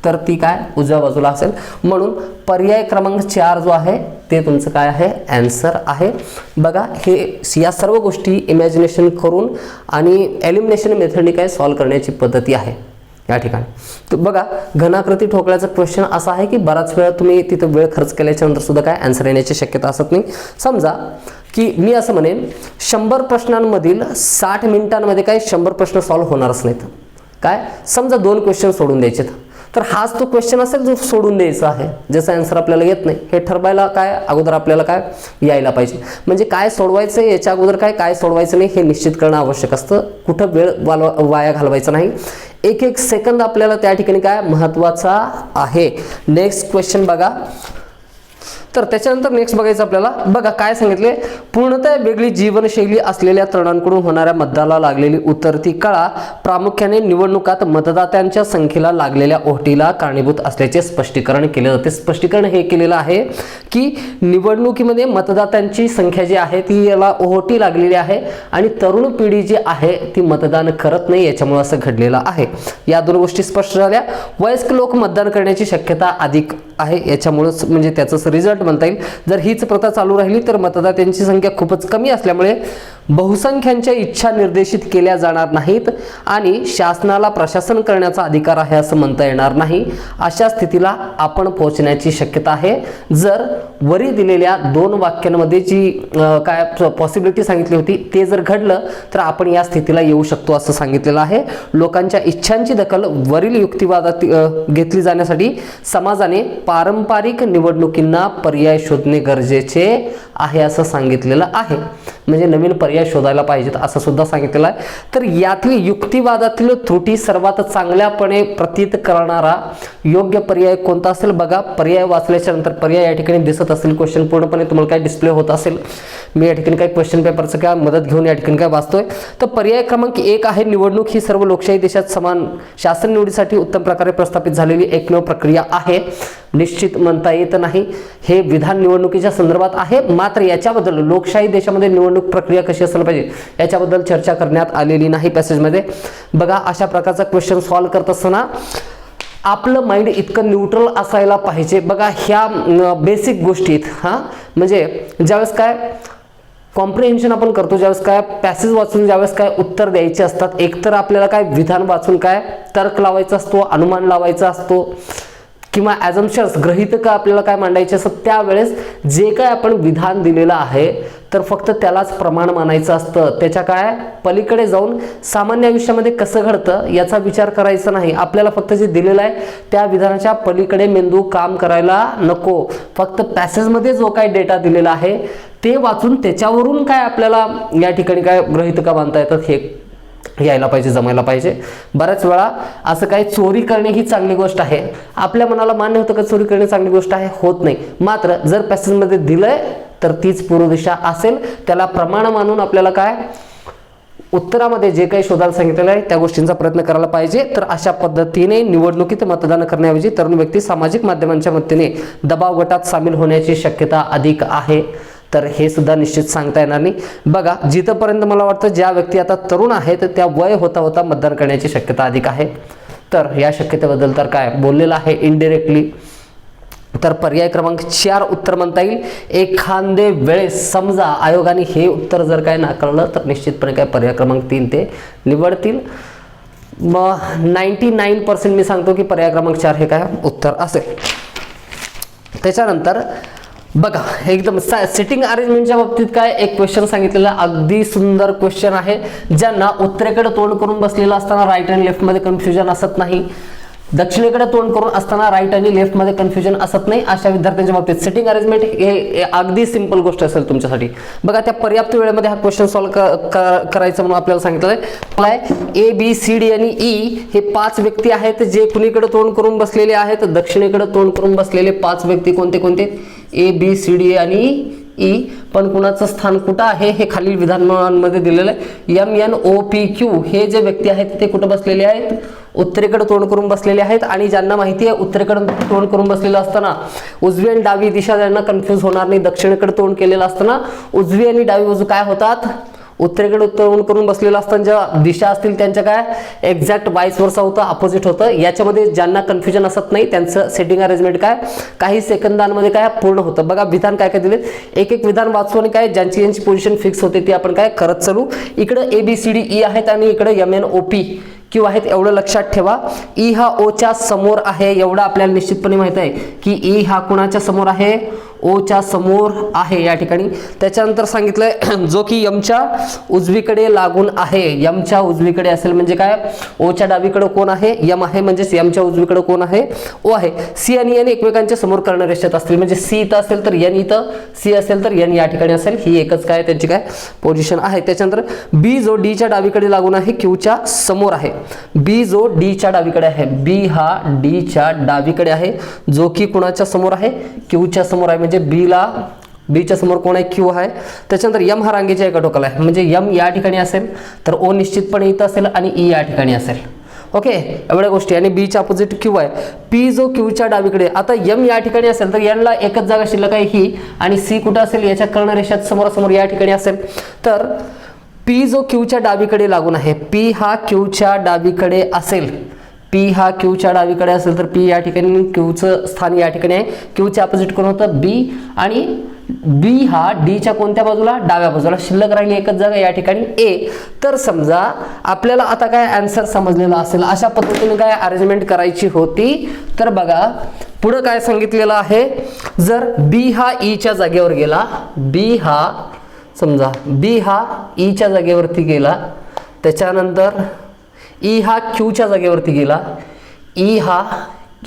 तर ती काय उजव्या बाजूला असेल. म्हणून पर्याय क्रमांक 4 जो आहे ते तुमचं काय आहे, आन्सर आहे. बघा हे या सर्व गोष्टी इमॅजिनेशन करून आणि एलिमिनेशन मेथडने काय सॉल्व्ह करण्याची पद्धती आहे या ठिकाणी. तर बघा घनाकृती ठोकळ्याचा क्वेश्चन असा आहे की बराच वेळा तुम्ही तिथं वेळ खर्च केल्याच्या नंतर सुद्धा काय आन्सर येण्याची शक्यता असत नाही. समजा की मी असं म्हणेन 100 प्रश्नांमधील 60 मिनिटांमध्ये काय 100 प्रश्न सॉल्व्ह होणारच नाहीत. काय समजा 2 क्वेश्चन सोडून द्यायचे, तर हाच तो क्वेश्चन असेल जो सोडून द्यायचा आहे, ज्याचा आन्सर आपल्याला येत नाही. हे ठरवायला काय अगोदर आपल्याला काय यायला पाहिजे, म्हणजे काय सोडवायचं याच्या अगोदर काय सोडवायचं नाही हे निश्चित करणं आवश्यक असतं. कुठं वेळ वाया घालवायचा नाही. एक सेकंद आपल्याला त्या ठिकाणी काय महत्त्वाचा आहे. नेक्स्ट क्वेश्चन बघा. तर त्याच्यानंतर नेक्स्ट बघायचं आपल्याला. बघा काय सांगितले, पूर्णतः वेगळी जीवनशैली असलेल्या तरुणांकडून होणाऱ्या मतदानाला लागलेली उतरती कळा प्रामुख्याने निवडणुकात मतदात्यांच्या संख्येला लागलेल्या ओहटीला कारणीभूत असल्याचे स्पष्टीकरण केले जाते. स्पष्टीकरण हे केलेलं आहे की निवडणुकीमध्ये मतदात्यांची संख्या जी आहे ती याला ओहटी लागलेली आहे आणि तरुण पिढी जी आहे ती मतदान करत नाही, याच्यामुळे असं घडलेलं आहे. या 2 गोष्टी स्पष्ट झाल्या. वयस्क लोक मतदान करण्याची शक्यता अधिक आहे, याच्यामुळेच म्हणजे त्याचं रिझल्ट म्हणता येईल. जर हीच प्रथा चालू राहिली तर मतदात्यांची संख्या खूपच कमी असल्यामुळे बहुसंख्यांच्या इच्छा निर्देशित केल्या जाणार नाहीत आणि शासनाला प्रशासन करण्याचा अधिकार आहे असं म्हणता येणार नाही, अशा स्थितीला आपण पोहोचण्याची शक्यता आहे. जर वरी दिलेल्या 2 वाक्यांमध्ये जी काय पॉसिबिलिटी सांगितली होती ते जर घडलं तर आपण या स्थितीला येऊ शकतो असं सांगितलेलं आहे. लोकांच्या इच्छांची दखल वरील युक्तिवादात घेतली जाण्यासाठी समाजाने पारंपरिक निवडणुकींना पर्याय शोधणे गरजेचे आहे असं सांगितलेलं आहे. म्हणजे नवीन पर्याय शोधायला पाहिजेत असं सुद्धा सांगितलेलं आहे. तर यातील युक्तिवादातील त्रुटी सर्वात चांगल्यापणे प्रतीत करणारा योग्य पर्याय कोणता असेल बघा. पर्याय वाचल्याच्या नंतर पर्याय या ठिकाणी दिसत असेल, क्वेश्चन पूर्णपणे तुम्हाला काय डिस्प्ले होत असेल. मी या ठिकाणी काय क्वेश्चन पेपरचं काय मदत घेऊन या ठिकाणी काय वाचतोय. तर पर्याय क्रमांक 1 आहे, निवडणूक ही सर्व लोकशाही देशात समान शासन निवडीसाठी उत्तम प्रकारे प्रस्थापित झालेली एकमेव प्रक्रिया आहे. निश्चित म्हणता येत नाही, हे विधान निवडणुकीच्या संदर्भात आहे. मात्र याच्याबद्दल लोकशाही देशामध्ये निवडणूक प्रक्रिया कशी असायला पाहिजे याच्याबद्दल चर्चा करण्यात आलेली नाही पॅसेजमध्ये. बघा अशा प्रकारचा क्वेश्चन सॉल्व्ह करत असताना आपलं माइंड इतकं न्यूट्रल असायला पाहिजे. बघा ह्या बेसिक गोष्टीत म्हणजे ज्यावेळेस काय कॉम्प्रिहेन्शन आपण करतो, ज्यावेळेस काय पॅसेज वाचून ज्यावेळेस काय उत्तर द्यायचे असतात, एकतर आपल्याला काय विधान वाचून काय तर्क लावायचा असतो, अनुमान लावायचा असतो किंवा ॲझम्पशन्स गृहीतक आपल्याला काय मांडायचे असतात. त्यावेळेस जे काय आपण विधान दिलेलं आहे तर फक्त त्यालाच प्रमाण मानायचं असतं. त्याच्या काय पलीकडे जाऊन सामान्य आयुष्यामध्ये कसं घडतं याचा विचार करायचा नाही. आपल्याला फक्त जे दिलेलं आहे त्या विधानाच्या पलीकडे मेंदू काम करायला नको. फक्त पॅसेजमध्ये जो काय डेटा दिलेला आहे ते वाचून त्याच्यावरून काय आपल्याला या ठिकाणी काय गृहीतक बांधता येतात हे यायला पाहिजे, जमायला पाहिजे. बऱ्याच वेळा असं काही चोरी करणे ही चांगली गोष्ट आहे, आपल्या मनाला मान्य होतं का चोरी करणे चांगली गोष्ट आहे, होत नाही. मात्र जर पॅसेजमध्ये दिलंय तर तीच पूर्व दिशा असेल, त्याला प्रमाण मानून आपल्याला काय उत्तरामध्ये जे काही शोधायला सांगितलेलं आहे त्या गोष्टींचा प्रयत्न करायला पाहिजे. तर अशा पद्धतीने निवडणुकीत मतदान करण्याऐवजी तरुण व्यक्ती सामाजिक माध्यमांच्या मदतीने दबाव गटात सामील होण्याची शक्यता अधिक आहे. तर हे सुद्धा निश्चित सांगता येणार नाही. बघा जिथपर्यंत मला वाटतं ज्या व्यक्ती आता तरुण आहेत त्या वय होता होता मतदान करण्याची शक्यता अधिक आहे. तर या शक्यतेबद्दल तर काय बोललेलं आहे इनडायरेक्टली. तर पर्याय क्रमांक 4 उत्तर म्हणता येईल. एखादे वेळेस समजा आयोगाने हे उत्तर जर काय नाकारलं तर निश्चितपणे काय पर्याय क्रमांक 3 ते निवडतील. मग 99% मी सांगतो की पर्याय क्रमांक 4 हे काय उत्तर असेल. त्याच्यानंतर बघा एकदम सिटिंग अरेंजमेंटच्या बाबतीत काय एक क्वेश्चन सांगितलेला, अगदी सुंदर क्वेश्चन आहे. ज्यांना उत्तरेकडे तोंड करून बसलेलं असताना राईट आणि लेफ्ट मध्ये कन्फ्युजन असत नाही, दक्षिणेकडे तोंड करून असताना राईट आणि लेफ्ट मध्ये कन्फ्युजन असत नाही, अशा विद्यार्थ्यांच्या बाबतीत सिटिंग अरेंजमेंट हे अगदी सिंपल गोष्ट असेल तुमच्यासाठी. बघा त्या पर्याप्त वेळेमध्ये हा क्वेश्चन सॉल्व्ह करायचा म्हणून आपल्याला सांगितलंय. ए बी सी डी आणि ई हे 5 व्यक्ती आहेत जे कुणीकडे तोंड करून बसलेले आहेत, दक्षिणेकडे तोंड करून बसलेले 5 व्यक्ती कोणते कोणते ए बी सी डी आणि ई. पण कुणाचं स्थान कुठं आहे हे खालील विधानांमध्ये दिलेलं आहे. M N O P Q हे जे व्यक्ती आहेत ते कुठं बसलेले आहेत, उत्तरेकडे तोंड करून बसलेले आहेत. आणि ज्यांना माहिती आहे उत्तरेकडे तोंड करून बसलेलं असताना उजवी आणि डावी दिशा ज्यांना कन्फ्यूज होणार नाही, दक्षिणेकडे तोंड केलेलं असताना उजवी आणि डावी बाजू काय होतात, उत्तरेकडे तोंड करून बसलेलं असताना ज्या दिशा असतील त्यांच्या काय एक्झॅक्ट वाईस वर्सा होतं, अपोजिट होतं. याच्यामध्ये ज्यांना कन्फ्युजन असत नाही त्यांचं सेटिंग अरेंजमेंट काय काही सेकंदांमध्ये काय पूर्ण होतं. बघा विधान काय काय दिले, एक एक विधान वाचू आणि काय ज्यांची पोझिशन फिक्स होते ती आपण काय करत चालू. इकडे A B C D E आहेत आणि इकडे M N O P Q आहेत, एवढं लक्षात ठेवा. ई हा ओच्या समोर आहे एवढं आपल्याला निश्चितपणे माहित आहे की ई हा कुणाच्या समोर आहे, ओच्या समोर आहे या ठिकाणी. त्याच्यानंतर सांगितलंय जो की यमच्या उजवीकडे लागून आहे, यमच्या उजवीकडे असेल म्हणजे काय ओच्या डावीकडे कोण आहे, यम आहे म्हणजेच यमच्या उजवीकडे कोण आहे, ओ आहे. सी आणि एन एकमेकांच्या समोर कर्ण रेषेत असतील म्हणजे सी इथं असेल तर एन इथं, सी असेल तर एन या ठिकाणी असेल. ही एकच काय त्यांची काय पोझिशन आहे. त्याच्यानंतर बी जो डीच्या डावीकडे लागून आहे क्यूच्या समोर आहे, बी जो डीच्या डावीकडे आहे, बी हा डीच्या डावीकडे आहे जो की कुणाच्या समोर आहे, क्यूच्या समोर आहे. म्हणजे बीच्या समोर कोण आहे, क्यू आहे. त्याच्यानंतर यम हा रांगेच्या एका टोकाला आहे म्हणजे यम या ठिकाणी असेल तर ओ निश्चितपणे इथं असेल आणि ई या ठिकाणी असेल. ओके एवढ्या गोष्टी. आणि बीच्या अपोजिट क्यू आहे, पी जो क्यूच्या डावीकडे. आता यम या ठिकाणी असेल तर एनला एकच जागा शिल्लक आहे ही, आणि सी कुठं असेल याच्या कर्णरेषात समोरासमोर या ठिकाणी असेल. तर पी जो क्यूच्या डावीकडे लागून आहे, पी हा क्यूच्या डावीकडे असेल, पी हा क्यूच्या डावीकडे असेल तर पी या ठिकाणी क्यूचं स्थान या ठिकाणी आहे. क्यूच्या अपोजिट कोण होतं बी आणि बी हा डीच्या कोणत्या बाजूला, डाव्या बाजूला, शिल्लक राहिली एकच जागा या ठिकाणी ए. तर समजा आपल्याला आता काय आन्सर समजलेला असेल, अशा पद्धतीने काय अरेंजमेंट करायची होती. तर बघा पुढे काय सांगितलेलं आहे, जर बी हा ईच्या जागेवर गेला, बी हा समजा बी हा ईच्या जागेवरती गेला, त्याच्यानंतर ई हा क्यूच्या जागेवरती गेला, ई हा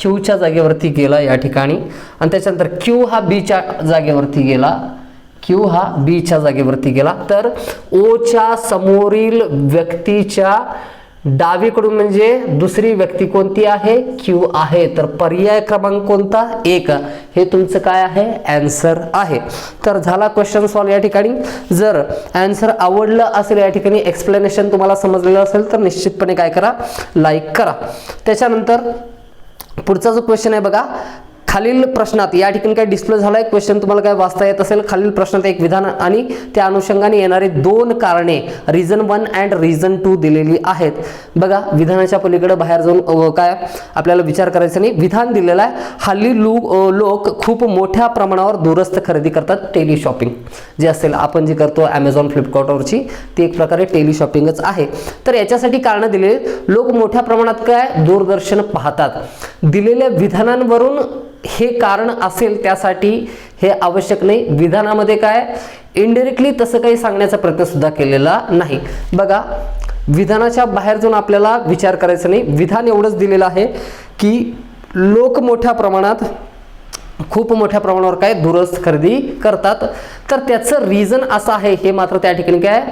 क्यूच्या जागेवरती गेला या ठिकाणी, आणि त्याच्यानंतर क्यू हा बीच्या जागेवरती गेला, क्यू हा बीच्या जागेवरती गेला. तर ओच्या समोरील व्यक्तीच्या डावीकडून म्हणजे दुसरी व्यक्ती कोणती आहे, क्यू आहे. तर पर्याय क्रमांक कोणता, 1 हे तुमचं काय आहे, आन्सर आहे. तर झाला क्वेश्चन सॉल्व या ठिकाणी. जर आन्सर आवडलं असेल, या ठिकाणी एक्सप्लेनेशन तुम्हाला समजलेलं असेल, तर निश्चितपणे काय करा, लाईक करा. त्याच्यानंतर पुढचा जो क्वेश्चन आहे बघा, खालील प्रश्नात या ठिकाणी काय डिस्प्ले झालाय क्वेश्चन, तुम्हाला काय वाचता येत असेल. खालील प्रश्नात एक विधान आणि त्या अनुषंगाने येणारे 2 कारणे रिझन 1 अँड रिझन 2 दिलेली आहेत. बघा विधानाच्या पलीकडे बाहेर जाऊन काय आपल्याला विचार करायचा नाही. विधान दिलेलं आहे, हल्ली लोक खूप मोठ्या प्रमाणावर दूरस्थ खरेदी करतात, टेली शॉपिंग जे असेल आपण जे करतो Amazon फ्लिपकार्टवरची, ती एक प्रकारे टेली शॉपिंगच आहे. तर याच्यासाठी कारण दिले, लोक मोठ्या प्रमाणात काय दूरदर्शन पाहतात. दिलेल्या विधानांवरून हे कारण असेल, त्यासाठी हे आवश्यक नाही. विधानामध्ये काय इनडायरेक्टली तसं काही सांगण्याचा प्रयत्न सुद्धा केलेला नाही. बघा विधानाच्या बाहेर जाऊन आपल्याला विचार करायचा नाही. विधान एवढंच दिलेलं आहे की लोक खूप मोठ्या प्रमाणावर काय दूरस्थ खरेदी करतात. तर त्याचं रिझन असं आहे, हे मात्र त्या ठिकाणी काय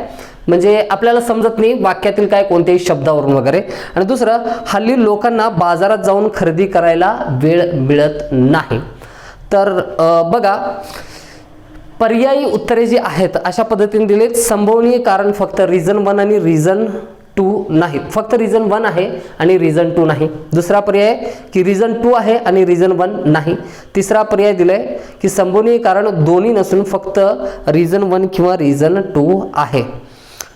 म्हणजे आपल्याला समजत नाही वाक्यातील काय कोणत्याही शब्दावरून वगैरे. आणि दुसरं, हल्ली लोकांना बाजारात जाऊन खरेदी करायला वेळ मिळत नाही. तर बघा पर्यायी उत्तरे जी आहेत अशा पद्धतीने दिलेत. संभवनीय कारण फक्त रिझन 1 आणि रिझन 2 नाही, फक्त रिझन 1 आहे आणि रिझन 2 नाही. दुसरा पर्याय की रिझन 2 आहे आणि रिझन 1 नाही. तिसरा पर्याय दिलाय की संभवनीय कारण दोन्ही नसून फक्त रिझन 1 किंवा रिझन 2 आहे,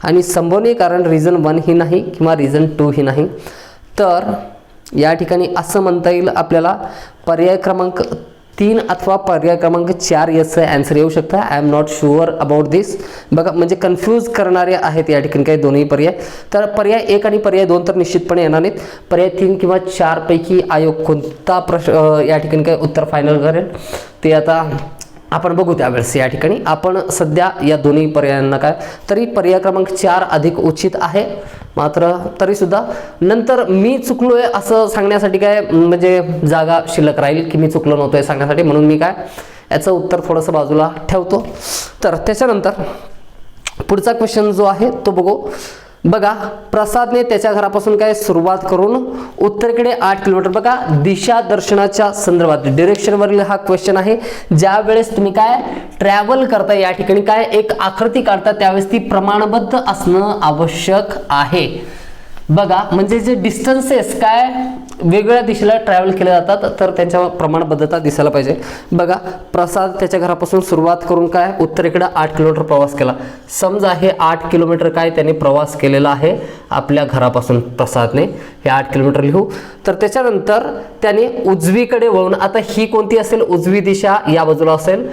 आणि संभवनीय कारण रिझन 1 ही नाही किंवा रिझन 2 ही नाही. तर या ठिकाणी असं म्हणता येईल आपल्याला पर्याय क्रमांक 3 अथवा पर्याय क्रमांक 4 याचं आन्सर येऊ शकतं. I am not sure about this. बघा म्हणजे कन्फ्यूज करणारे आहेत या ठिकाणी काही दोन्ही पर्याय. तर पर्याय 1 आणि पर्याय 2 तर निश्चितपणे येणार नाहीत. पर्याय 3 किंवा 4 पैकी आयोग कोणता प्रश्न या ठिकाणी काय उत्तर फायनल करेल ते आता आपण बघू त्यावेळेस. या ठिकाणी आपण सध्या या दोन्ही पर्यायांना काय, तरी पर्याय क्रमांक 4 अधिक उचित आहे. मात्र तरी सुद्धा नंतर मी चुकलोय असं सांगण्यासाठी काय म्हणजे जागा शिल्लक राहील की मी चुकलो नव्हतोय सांगण्यासाठी, म्हणून मी काय याचं उत्तर थोडंसं बाजूला ठेवतो. तर त्याच्यानंतर पुढचा क्वेश्चन जो आहे तो बघू. बघा प्रसादने त्याच्या घरापासून काय सुरुवात करून उत्तरेकडे 8 किलोमीटर, बघा दिशा दर्शनाच्या संदर्भात डिरेक्शनवरील हा क्वेश्चन आहे. ज्या वेळेस तुम्ही काय ट्रॅव्हल करता या ठिकाणी काय एक आकृती काढता त्यावेळेस ती प्रमाणबद्ध असणं आवश्यक आहे. बघा म्हणजे जे डिस्टन्सेस काय वेगवेगळ्या दिशेला ट्रॅव्हल केले जातात तर त्यांच्या प्रमाणबद्धता दिसायला पाहिजे. बघा प्रसाद त्याच्या घरापासून सुरुवात करून काय उत्तरेकडे 8 किलोमीटर प्रवास केला. समजा हे 8 किलोमीटर काय त्याने प्रवास केलेला आहे आपल्या घरापासून प्रसादने, हे 8 किलोमीटर लिहू. तर त्याच्यानंतर त्याने उजवीकडे वळून, आता ही कोणती असेल उजवी दिशा या बाजूला असेल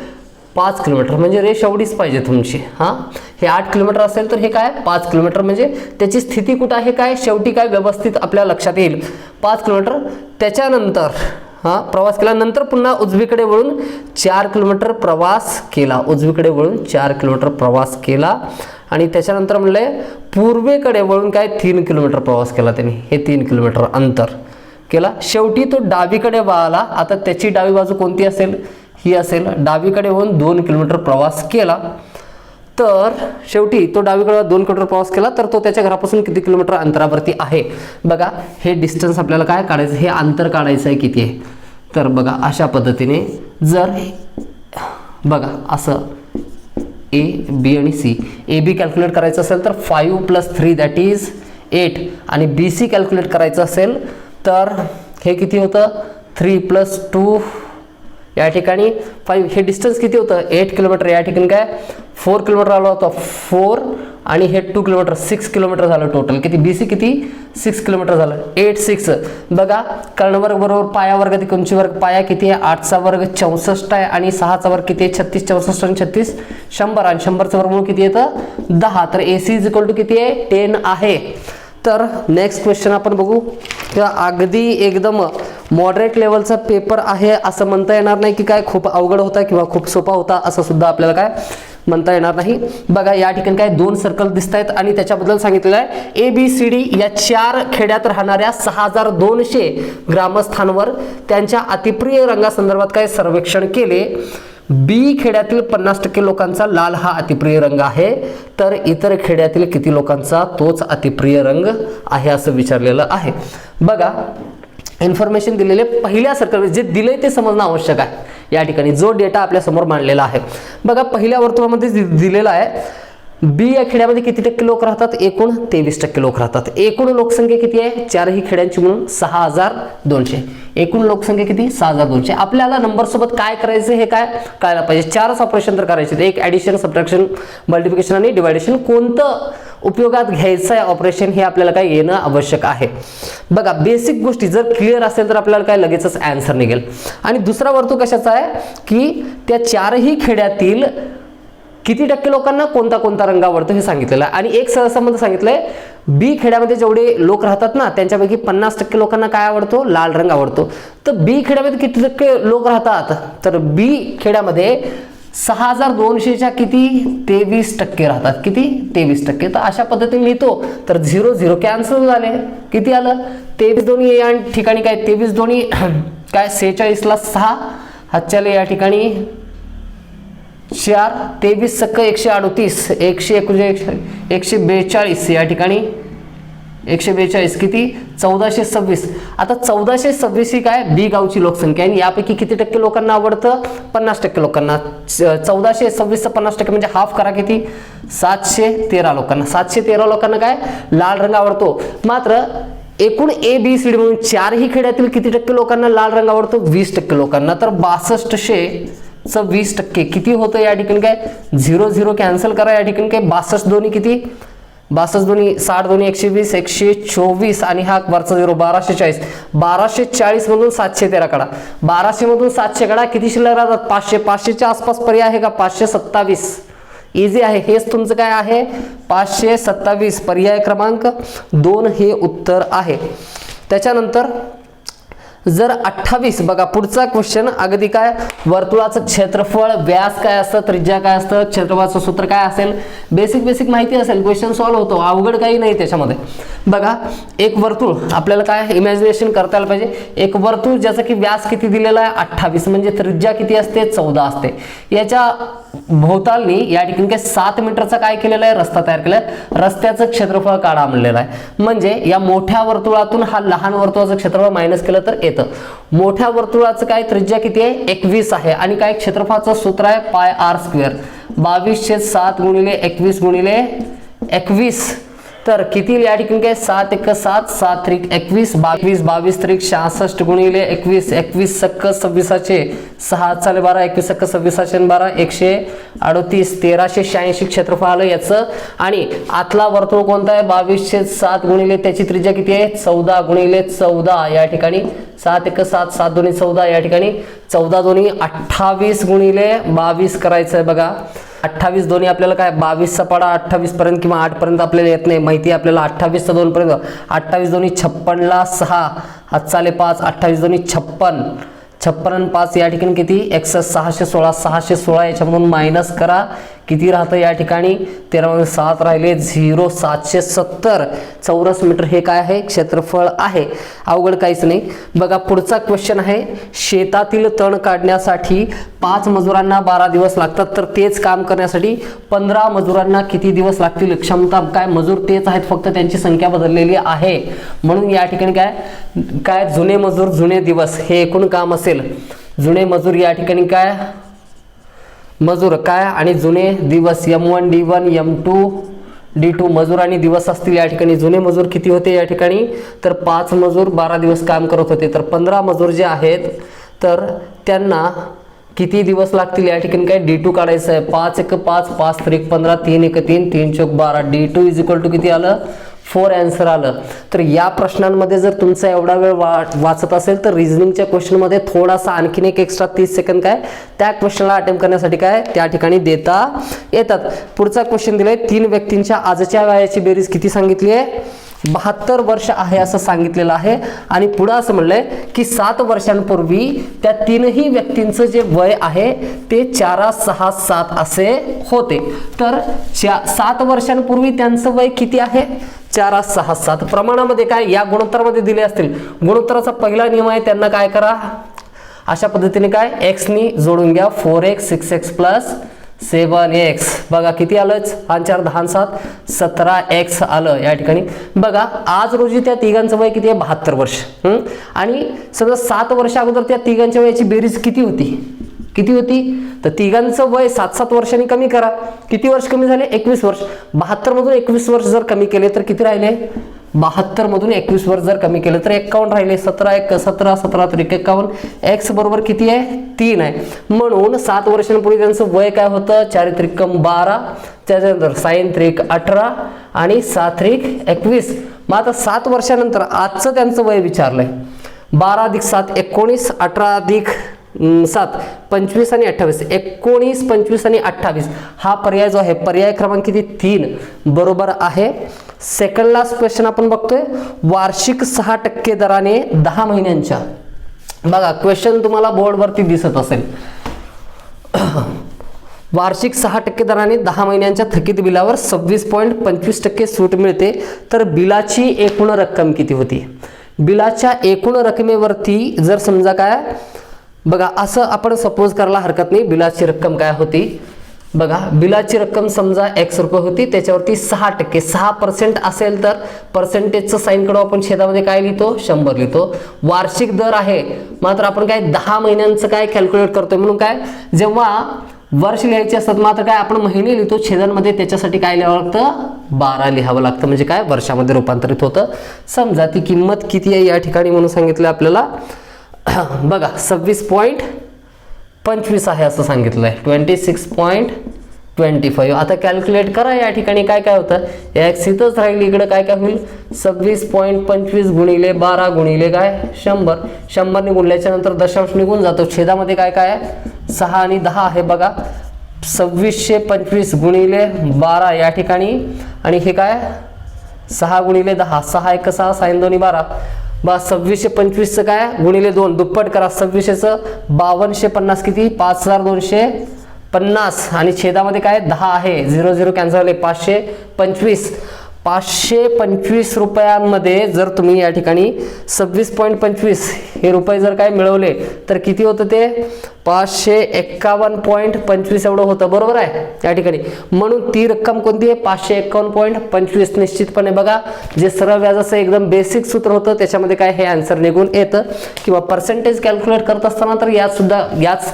5 किलोमीटर, म्हणजे रेष एवढीच पाहिजे तुमची. हां हे 8 किलोमीटर असेल तर हे काय 5 किलोमीटर, म्हणजे त्याची स्थिती कुठं आहे काय शेवटी काय व्यवस्थित आपल्या लक्षात येईल 5 किलोमीटर. त्याच्यानंतर प्रवास केला, नंतर पुन्हा उजवीकडे वळून 4 किलोमीटर प्रवास केला, उजवीकडे वळून 4 किलोमीटर प्रवास केला. आणि त्याच्यानंतर म्हणले पूर्वेकडे वळून काय 3 किलोमीटर प्रवास केला त्यांनी, हे 3 किलोमीटर अंतर केला. शेवटी तो डावीकडे वळाला. आता त्याची डावी बाजू कोणती असेल, ही असेल. डावीकडे होऊन 2 किलोमीटर प्रवास केला. तर शेवटी तो डावीकडे 2 किलोमीटर प्रवास केला, तर तो त्याच्या घरापासून किती किलोमीटर अंतरावरती आहे. बघा हे डिस्टन्स आपल्याला काय काढायचं, हे अंतर काढायचं आहे किती आहे. तर बघा अशा पद्धतीने जर बघा असं ए बी आणि सी, ए बी कॅल्क्युलेट करायचं असेल तर 5 + 3 दॅट इज 8, आणि बी सी कॅल्क्युलेट करायचं असेल तर हे किती होतं 3 + 2 या ठिकाणी 5. हे डिस्टन्स किती होतं 8 किलोमीटर, या ठिकाणी काय 4 किलोमीटर आलं होतं 4, आणि हे 2 किलोमीटर 6 किलोमीटर झालं टोटल. किती BC किती 6 किलोमीटर झालं. 8 6 बघा कर्णवर्ग बरोबर पाया वर्ग अधिक उंची वर्ग. पाया किती आहे 8चा वर्ग 64 आहे आणि 6चा वर्ग किती आहे 36 64 आणि 36 100 आणि 100चं वर्गमूळ किती येतं 10. तर AC इज इक्वल टू किती आहे 10 आहे. तर नेक्स्ट क्वेश्चन आपण बघू. अगदी एकदम मॉडरेट लेवलचा पेपर आहे असं म्हणता येणार नाही की काय खूप अवघड होता किंवा खूप सोपा होता असं सुद्धा आपल्याला काय म्हणता येणार नाही. बघा या ठिकाणी काय 2 सर्कल दिसत आहेत आणि त्याच्याबद्दल सांगितलेलं आहे ABCD या 4 खेड्यात राहणाऱ्या 6200 ग्रामस्थांवर त्यांच्या अतिप्रिय रंगासंदर्भात काय सर्वेक्षण केले. B खेड्यातील 50% लोकांचा लाल हा अतिप्रिय रंग आहे, तर इतर खेड्यातील किती लोकांचा तोच अतिप्रिय रंग आहे असं विचारलेलं आहे. बघा इन्फॉर्मेशन दिलेले पहिल्या सर्कल जे दिले ते समजणं आवश्यक आहे. या ठिकाणी जो डेटा आपल्या समोर मांडलेला आहे बघा पहिल्या वर्तुळामध्ये दिलेला आहे B या खेड्यामध्ये किती टक्के लोक राहतात एकूण 23% लोक राहतात. एकूण लोकसंख्या किती आहे चारही खेड्यांची मिळून 6200. एकूण लोकसंख्या किती 6200. आपल्याला नंबर सोबत काय करायचं हे काय कळायला पाहिजे. 4च ऑपरेशन तर करायचे. एक ॲडिशन सबट्रॅक्शन मल्टिप्लिकेशन आणि डिवायडेशन. कोणतं उपयोगात घ्यायचं आहे ऑपरेशन हे आपल्याला काय येणं आवश्यक आहे. बघा बेसिक गोष्टी जर क्लिअर असेल तर आपल्याला काय लगेचच आन्सर निघेल. आणि दुसरा वर्तुळ कशाचा आहे की त्या चारही खेड्यातील किती टक्के लोकांना कोणता कोणता रंग आवडतो हे सांगितलेलं आहे. आणि एक सहसंबंध सांगितलंय B खेड्यामध्ये जेवढे लोक राहतात ना त्यांच्यापैकी 50% लोकांना काय आवडतो लाल रंग आवडतो. तर B खेड्यामध्ये किती टक्के लोक राहतात तर B खेड्यामध्ये 6200च्या किती 23% राहतात. किती 23%. तर अशा पद्धतीने लिहितो तर 0 0 कॅन्सल झाले. किती आलं 23 दोन्ही या ठिकाणी काय 23 दोन्ही काय 46 ला 6 हातच्याला या ठिकाणी 4 23 सक्क 138 139 142 या ठिकाणी 142 किती 1426. आता 1426 ही काय B गावची लोकसंख्या आहे. यापैकी किती टक्के लोकांना आवडतं 50% लोकांना. 1426 50% म्हणजे हाफ करा किती 713 लोकांना. 713 लोकांना काय लाल रंग आवडतो. मात्र एकूण ABCD म्हणून चारही खेड्यातील किती टक्के लोकांना लाल रंग आवडतो 20% लोकांना. तर 62% किती होतं या ठिकाणी काय 0 0 कॅन्सल करा. या ठिकाणी काय 62 दोन्ही किती 62 दोन्ही 60 दोन्ही 120 124 आणि हा वरचा 0 1240. 1240 मधून 713 काढा. 1200 मधून 700 काढा. किती शिल्लक राहतात 500. 500च्या आसपास पर्याय आहे का 527. इझी आहे. हेच तुमचं काय आहे 527. पर्याय क्रमांक 2 हे उत्तर आहे. त्याच्यानंतर जर 28 बघा पुढचा क्वेश्चन अगदी काय वर्तुळाचं क्षेत्रफळ व्यास काय असतं त्रिज्या काय असतं क्षेत्रफळाचं सूत्र काय असेल बेसिक माहिती असेल क्वेश्चन सॉल्व्ह होतो. अवघड काही नाही त्याच्यामध्ये. बघा एक वर्तुळ आपल्याला काय इमॅजिनेशन करता आलं पाहिजे. एक वर्तुळ ज्याचा की व्यास किती दिलेला आहे 28 म्हणजे त्रिज्या किती असते 14 असते. याच्या भोवतालनी या ठिकाणी काय 7 मीटरचा काय केलेला आहे रस्ता तयार केलाय. रस्त्याचं क्षेत्रफळ काढा म्हणलेलं आहे. म्हणजे या मोठ्या वर्तुळातून हा लहान वर्तुळाचं क्षेत्रफळ मायनस केलं तर येतं. मोठ्या वर्तुळाचं काय त्रिज्या किती आहे 21 आहे आणि काय क्षेत्रफळाचं सूत्र आहे पाय r स्क्वेअर 22/7 गुणिले 21 गुणिले 21. तर किती या ठिकाणी काय 7 1 7 7 3 21 22 22 3 66 गुणिले 21 21 सक्क 26 6 चाले 12 21 सक्क 26 12 138 1386 क्षेत्रफळ आलं याचं. आणि आतला वर्तुळ कोणता आहे 22/7 गुणिले त्याची त्रिज्या किती आहे 14 गुणिले 14 या ठिकाणी 7 1 7 7 दोन्ही 14 या ठिकाणी 14 दोन्ही 28 गुणिले 22 करायचं आहे. बघा 28 दोन्ही आपल्याला काय 22चा पाडा 28 पर्यंत किंवा 8 पर्यंत आपल्याला येत नाही माहिती आपल्याला 28 चा 2 पर्यंत 28 दोन्ही 56 ला 6 हात चाले 5 28 दोन्ही 56 56 आणि 5 या ठिकाणी किती 616 616 याच्यामधून मायनस करा किती राहतं या ठिकाणी 13 मध्ये 7 राहिले 0 770 चौरस मीटर हे काय आहे क्षेत्रफळ आहे. अवघड काहीच नाही. बघा पुढचा क्वेश्चन आहे शेतातील तण काढण्यासाठी 5 मजुरांना 12 दिवस लागतात तर तेच काम करण्यासाठी 15 मजुरांना किती दिवस लागतील. क्षमता काय मजूर तेच आहेत फक्त त्यांची संख्या बदललेली आहे. म्हणून या ठिकाणी काय जुने मजूर जुने दिवस हे एकूण काम असेल. जुने मजूर या ठिकाणी काय मजूर काय आणि जुने दिवस M1 D1 M2 D2 मजूर आणि दिवस असतील. या ठिकाणी जुने मजूर किती होते या ठिकाणी तर 5 मजूर 12 दिवस काम करत होते. तर 15 मजूर जे आहेत तर त्यांना किती दिवस लागतील या ठिकाणी काय D2 काढायचं आहे. 5 1 5 5 3 15 3 1 3 3 4 12 D2 इज इक्वल टू किती आलं 4 आन्सर आलं. तर या प्रश्नांमध्ये जर तुमचा एवढा वेळ वाचत असेल तर रिझनिंगच्या क्वेश्चनमध्ये थोडासा आणखीन एक एक्स्ट्रा 30 सेकंद काय त्या क्वेश्चनला अटेम्प्ट करण्यासाठी काय त्या ठिकाणी देता येतात. पुढचा क्वेश्चन दिलाय 3 व्यक्तींच्या आजच्या वयाची बेरीज किती सांगितली आहे 72 वर्ष आहे असं सांगितलेलं आहे. आणि पुढे असं म्हणलंय की 7 वर्षांपूर्वी त्या 3ही व्यक्तींचं जे वय आहे ते 4 6 7 असे होते. तर 7 वर्षांपूर्वी त्यांचं वय किती आहे 4 6 7. प्रमाणामध्ये काय या गुणोत्तरामध्ये दिले असतील. गुणोत्तराचा पहिला नियम आहे त्यांना काय करा अशा पद्धतीने काय x नी जोडून घ्या 4x 6x प्लस 7x. बघा किती आलं 5 4 10 7 17x आलं या ठिकाणी. बघा आज रोजी त्या तिघांचं वय किती आहे 72 वर्ष. आणि समजा 7 वर्ष अगोदर त्या तिघांच्या वयाची बेरीज किती होती तर तिघांचं वय 7 वर्षांनी कमी करा. किती वर्ष कमी झाले 21 वर्ष. 72 मधून 21 वर्ष जर कमी केले तर किती राहिले 72 मधून 21 वर्ष जर कमी केलं तर 51 राहिले. 17 1 17 17 3 51. x बरोबर किती आहे 3 आहे. म्हणून 7 वर्षांपूर्वी त्यांचं वय काय होतं 4 3 12 त्याच्यानंतर 6 3 18 आणि 7 3 21. मग आता 7 वर्षानंतर आजचं त्यांचं वय विचारलंय 12 अधिक 7 19 18 अधिक 7 25 आणि 28 19 25 आणि 28 हा पर्याय जो आहे पर्याय क्रमांक किती 3 बरोबर आहे. सेकंड लास्ट क्वेश्चन आपण बघतोय वार्षिक 6% दराने 10 महिन्यांच्या. बघा क्वेश्चन तुम्हाला बोर्डवरती दिसत असेल. वार्षिक 6% दराने 10 महिन्यांच्या थकीत बिलावर 26.25% सूट मिळते तर बिलाची एकूण रक्कम किती होती. बिलाच्या एकूण रकमेवरती जर समजा काय बघा असं आपण सपोज करायला हरकत नाही. बिलाची रक्कम काय होती बघा बिलाची रक्कम समजा x रुपये होती त्याच्यावरती 6% 6% असेल तर पर्सेंटेजचं साइन कडू आपण छेदामध्ये काय लिहितो 100 लिहितो. वार्षिक दर आहे मात्र आपण काय 10 महिन्यांचं काय कॅल्क्युलेट करतोय म्हणून काय जेव्हा वर्ष लिहायचे असतात मात्र काय आपण महिने लिहितो छेदांमध्ये त्याच्यासाठी काय लिहावं लागतं 12 लिहावं लागतं म्हणजे काय वर्षामध्ये रूपांतरित होतं. समजा ती किंमत किती आहे या ठिकाणी म्हणून सांगितलं आपल्याला बघा 26.25 आहे असं सांगितलंय 26.25. आता कॅल्क्युलेट करा या ठिकाणी काय काय होतं x इथंच राहील इकडे काय काय होईल 26.25 गुणिले 12 गुणिले काय 100. 100 ने गुणल्याच्या नंतर दशांश निघून जातो. छेदामध्ये काय काय आहे 6 आणि 10 आहे बघा 2625 गुणिले 12 या ठिकाणी आणि हे काय 6 गुणिले 10 6 1 6 6 2 12 बस 2625 काय गुणिले 2 दुप्पट करा 2600 5250 किती 5250 आणि छेदामध्ये काय 10 आहे 0 0 कॅन्सल झाले 525 रुपयांमध्ये जर तुम्ही या ठिकाणी 26.25 हे रुपये जर काय मिळवले तर किती होतं ते 551.25 एवढं होतं बरोबर आहे या ठिकाणी. म्हणून ती रक्कम कोणती आहे 551.25. निश्चितपणे बघा जे सरळ व्याजाचं एकदम बेसिक सूत्र होतं त्याच्यामध्ये काय हे आन्सर निघून येतं. किंवा पर्सेंटेज कॅल्क्युलेट करत असताना तर याच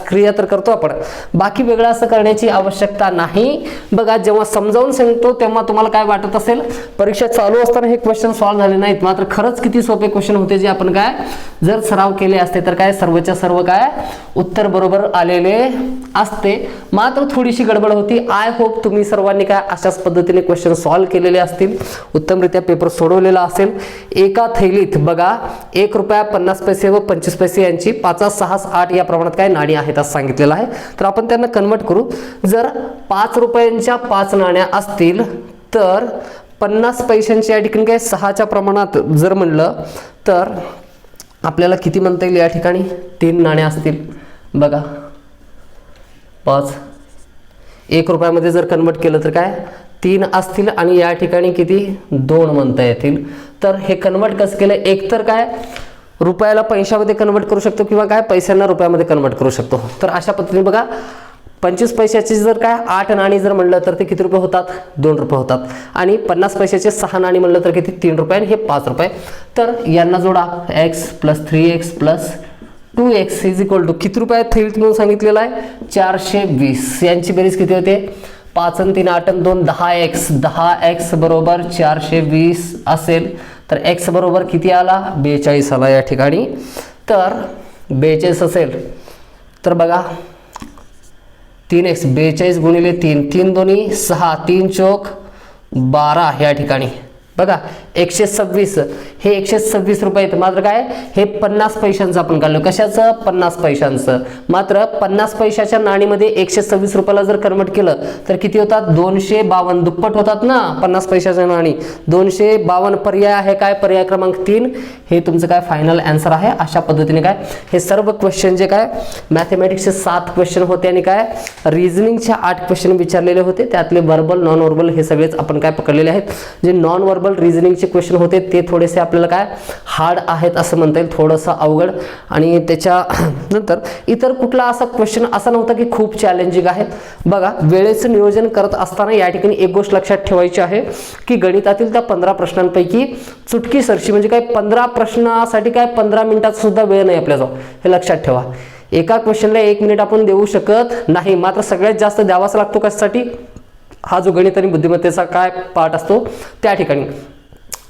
क्रिया तर करतो आपण बाकी वेगळं असं करण्याची आवश्यकता नाही. बघा जेव्हा समजावून सांगतो तेव्हा तुम्हाला काय वाटत असेल परीक्षा चालू असताना हे क्वेश्चन सॉल्व्ह झाले नाहीत मात्र खरंच किती सोपे क्वेश्चन होते जे आपण काय जर सराव केले असते तर काय सर्वच्या सर्व काय उत्तर बरोबर आलेले असते. मात्र थोडीशी गडबड होती. आय होप तुम्ही सर्वांनी काय अशाच पद्धतीने क्वेश्चन सॉल्व्ह केलेले असतील उत्तमरित्या पेपर सोडवलेला असेल. एका थैलीत बघा 1 रुपया 50 पैसे व 25 पैसे यांची 5 6 8 या प्रमाणात काय नाणी आहेत असं सांगितलेलं आहे. तर आपण त्यांना कन्वर्ट करू. जर 5 रुपयांच्या 5 नाण्या असतील तर 50 पैशांच्या या ठिकाणी काय 6च्या प्रमाणात जर म्हणलं तर आपल्याला किती म्हणता येईल या ठिकाणी 3 नाण्या असतील बघा 5 1 रुपयामध्ये जर कन्वर्ट केलं तर काय 3 असतील आणि या ठिकाणी किती 2 म्हणता येतील. तर हे कन्वर्ट कसं केलं एक तर काय रुपयाला पैशामध्ये कन्वर्ट करू शकतो किंवा काय पैशांना रुपयामध्ये कन्वर्ट करू शकतो. तर अशा पद्धतीने बघा 25 पैशाची जर काय 8 नाणी जर म्हणलं तर ते किती रुपये होतात 2 रुपये होतात आणि 50 पैशाचे 6 नाणी म्हणलं तर किती 3 रुपये आणि हे 5 रुपये. तर यांना जोडा x + 3x + 2x is equal to किती रुपयात थैलीत म्हणून सांगितलेलं आहे 420. यांची बेरीज किती होते 5 आणि 3 8 आणि 2 10x बरोबर 420 असेल. तर x बरोबर किती आला 42 आला या ठिकाणी. तर 42 असेल तर बघा 3x 42 गुणिले 3, 3 दोन्ही 6, 3 चौक 12 या ठिकाणी बघा 126 हे 126 रुपये आहेत. मात्र काय हे 50 पैशांचं आपण काढलं. कशाचं? 50 पैशांचं. मात्र 50 पैशाच्या नाणीमध्ये 126 रुपयाला जर कन्वर्ट केलं तर किती होतात? 252. दुप्पट होतात ना 50 पैशाच्या नाणी. 252 पर्याय आहे काय? पर्याय क्रमांक 3 हे तुमचं काय फायनल आन्सर आहे. अशा पद्धतीने काय हे सर्व क्वेश्चन जे काय मॅथमॅटिक्सचे 7 क्वेश्चन होते आणि काय रिझनिंगचे 8 क्वेश्चन विचारलेले होते. त्यातले वर्बल नॉन वर्बल हे सगळेच आपण काय पकडलेले आहेत. जे नॉन वर्बल रिझनिंगचे क्वेश्चन होते ते थोडेसे आपल्याला काय हार्ड आहेत असं म्हणता येईल, थोडंसं अवघड. आणि त्याच्या नंतर इतर कुठला असा क्वेश्चन असा नव्हता की खूप चॅलेंजिंग आहेत. बघा वेळेचं नियोजन करत असताना या ठिकाणी एक गोष्ट लक्षात ठेवायची आहे की गणितातील त्या 15 प्रश्नांपैकी चुटकी सरशी म्हणजे काय 15 प्रश्नासाठी काय 15 मिनिटाचा सुद्धा वेळ नाही आपल्याजवळ. हे लक्षात ठेवा. एका क्वेश्चनला 1 मिनिट आपण देऊ शकत नाही. मात्र सगळ्यात जास्त द्यावाच लागतो कशासाठी? हा जो गणित आणि बुद्धिमत्तेचा काय पार्ट असतो त्या ठिकाणी.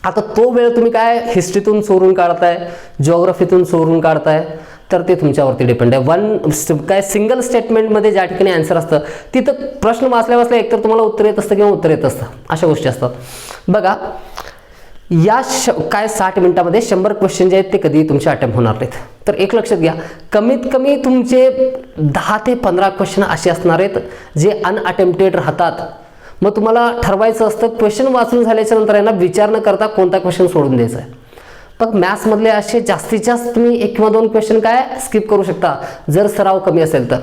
आता तो वेळ तुम्ही काय हिस्ट्रीतून चोरून काढताय, जिओग्राफीतून चोरून काढताय तर ते तुमच्यावरती डिपेंड आहे. काय सिंगल स्टेटमेंटमध्ये ज्या ठिकाणी आन्सर असतं तिथं प्रश्न वाचल्या एकतर तुम्हाला उत्तर येत असतं किंवा उत्तर येत असतं. अशा गोष्टी असतात. बघा या काय 60 मिनिटामध्ये 100 क्वेश्चन जे आहेत ते कधी तुमचे अटेम्प्ट होणार नाहीत. तर एक लक्षात घ्या कमीत कमी तुमचे 10 ते 15 क्वेश्चन असे असणार आहेत जे अनअटेम्प्टेड राहतात. मग तुम्हाला ठरवायचं असतं क्वेश्चन वाचून झाल्याच्या नंतर यांना विचार न करता कोणता क्वेश्चन सोडून द्यायचा आहे. पण मॅथ्समधले असे जास्तीत जास्त तुम्ही 1 किंवा 2 क्वेश्चन काय स्किप करू शकता जर सराव कमी असेल तर.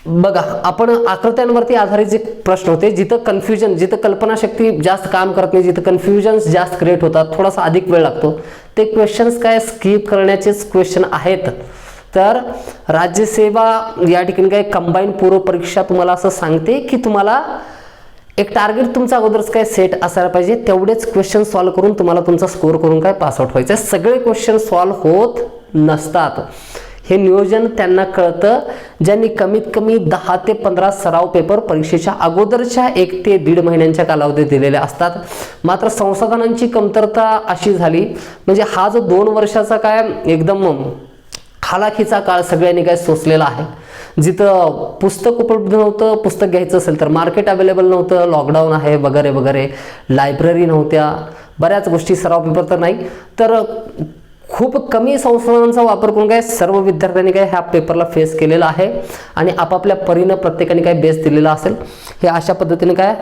बघा आपण आकृत्यांवरती आधारित जे प्रश्न होते जिथं कन्फ्युजन, जिथं कल्पनाशक्ती जास्त काम करत नाही, जिथं कन्फ्युजन्स जास्त क्रिएट होतात, थोडासा अधिक वेळ लागतो, ते क्वेश्चन्स काय स्किप करण्याचेच क्वेश्चन आहेत. तर राज्यसेवा या ठिकाणी काय कंबाईन पूर्व परीक्षा तुम्हाला असं सांगते की तुम्हाला एक टार्गेट तुमचा अगोदरच काय सेट असायला पाहिजे. तेवढेच क्वेश्चन सॉल्व्ह करून तुम्हाला तुमचा स्कोर करून काय पास आउट व्हायचं. सगळे क्वेश्चन सॉल्व्ह होत नसतात. हे नियोजन त्यांना कळतं ज्यांनी कमीत कमी 10 ते 15 सराव पेपर परीक्षेच्या अगोदरच्या 1 ते 1.5 महिन्यांच्या कालावधीत दिलेले असतात. मात्र संसाधनांची कमतरता अशी झाली म्हणजे हा जो 2 वर्षाचा काय एकदम हालाखीचा काळ सगळ्यांनी काय सोसलेला आहे. जिथं पुस्तक उपलब्ध नव्हतं, पुस्तक घ्यायचं असेल तर मार्केट अवेलेबल नव्हतं, लॉकडाऊन आहे वगैरे वगैरे, लायब्ररी नव्हत्या, बऱ्याच गोष्टी सराव पेपर तर नाही, तर खूप कमी संसाधनांचा वापर करून काय सर्व विद्यार्थ्यांनी काय ह्या पेपरला फेस केलेला आहे आणि आपापल्या परीनं प्रत्येकाने काय बेस दिलेला असेल. हे अशा पद्धतीने काय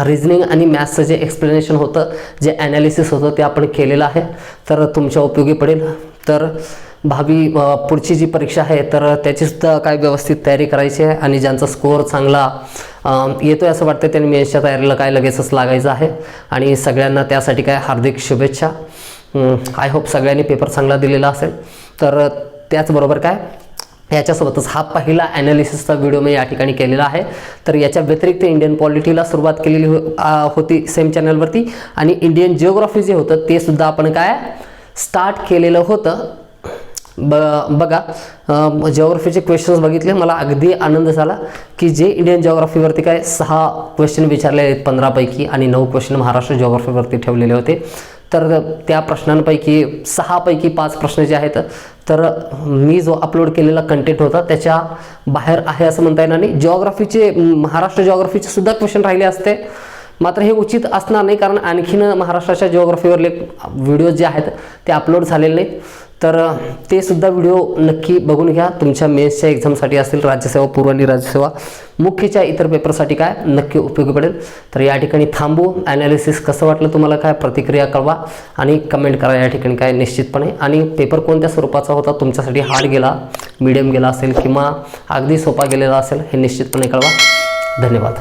रिझनिंग आणि मॅथ्सचं जे एक्सप्लेनेशन होतं, जे ॲनालिसिस होतं ते आपण केलेलं आहे. तर तुमच्या उपयोगी पडेल. तर भावी पुढची जी परीक्षा आहे तर त्याचीसुद्धा काय व्यवस्थित तयारी करायची आहे आणि ज्यांचा स्कोअर चांगला येतो आहे असं वाटतं त्यांनी मेन्सच्या तयारीला काय लगेचच लागायचं आहे. आणि सगळ्यांना त्यासाठी काय हार्दिक शुभेच्छा. आय होप सगळ्यांनी पेपर चांगला दिलेला असेल. तर त्याचबरोबर काय याच्यासोबतच हा पहिला ॲनालिसिसचा व्हिडिओ मी या ठिकाणी केलेला आहे. तर याच्या व्यतिरिक्त इंडियन पॉलिटीला सुरुवात केलेली होती सेम चॅनलवरती आणि इंडियन जिओग्राफी जे होतं ते सुद्धा आपण काय स्टार्ट केलेलं होतं. बघा जिओग्राफीचे क्वेश्चन्स बघितले, मला अगदी आनंद झाला की जे इंडियन जिओग्राफीवरती काय 6 क्वेश्चन विचारले आहेत 15 पैकी आणि 9 क्वेश्चन महाराष्ट्र जिओग्राफीवरती ठेवलेले होते. तर त्या प्रश्नांपैकी 6 पैकी 5 प्रश्न जे आहेत तर मी जो अपलोड केलेला कंटेंट होता त्याच्या बाहेर आहे असं म्हणता येणार नाही. जिओग्राफीचे महाराष्ट्र जिओग्राफीचे सुद्धा क्वेश्चन राहिले असते, मात्र हे उचित असणार नाही कारण आणखीन महाराष्ट्राच्या जिओग्राफीवरले व्हिडिओ जे आहेत ते अपलोड झालेले नाहीत. तर ते सुद्धा व्हिडिओ नक्की बघून घ्या. तुमच्या मेन्सच्या एक्झामसाठी असतील, राज्यसेवा पूर्व आणि राज्यसेवा मुख्यच्या इतर पेपरसाठी काय नक्की उपयोगी पडेल. तर या ठिकाणी थांबू. ॲनालिसिस कसं वाटलं तुम्हाला काय प्रतिक्रिया कळवा आणि कमेंट करा या ठिकाणी काय निश्चितपणे. आणि पेपर कोणत्या स्वरूपाचा होता, तुमच्यासाठी हार्ड गेला, मीडियम गेला असेल किंवा अगदी सोपा गेलेला असेल हे निश्चितपणे कळवा. धन्यवाद.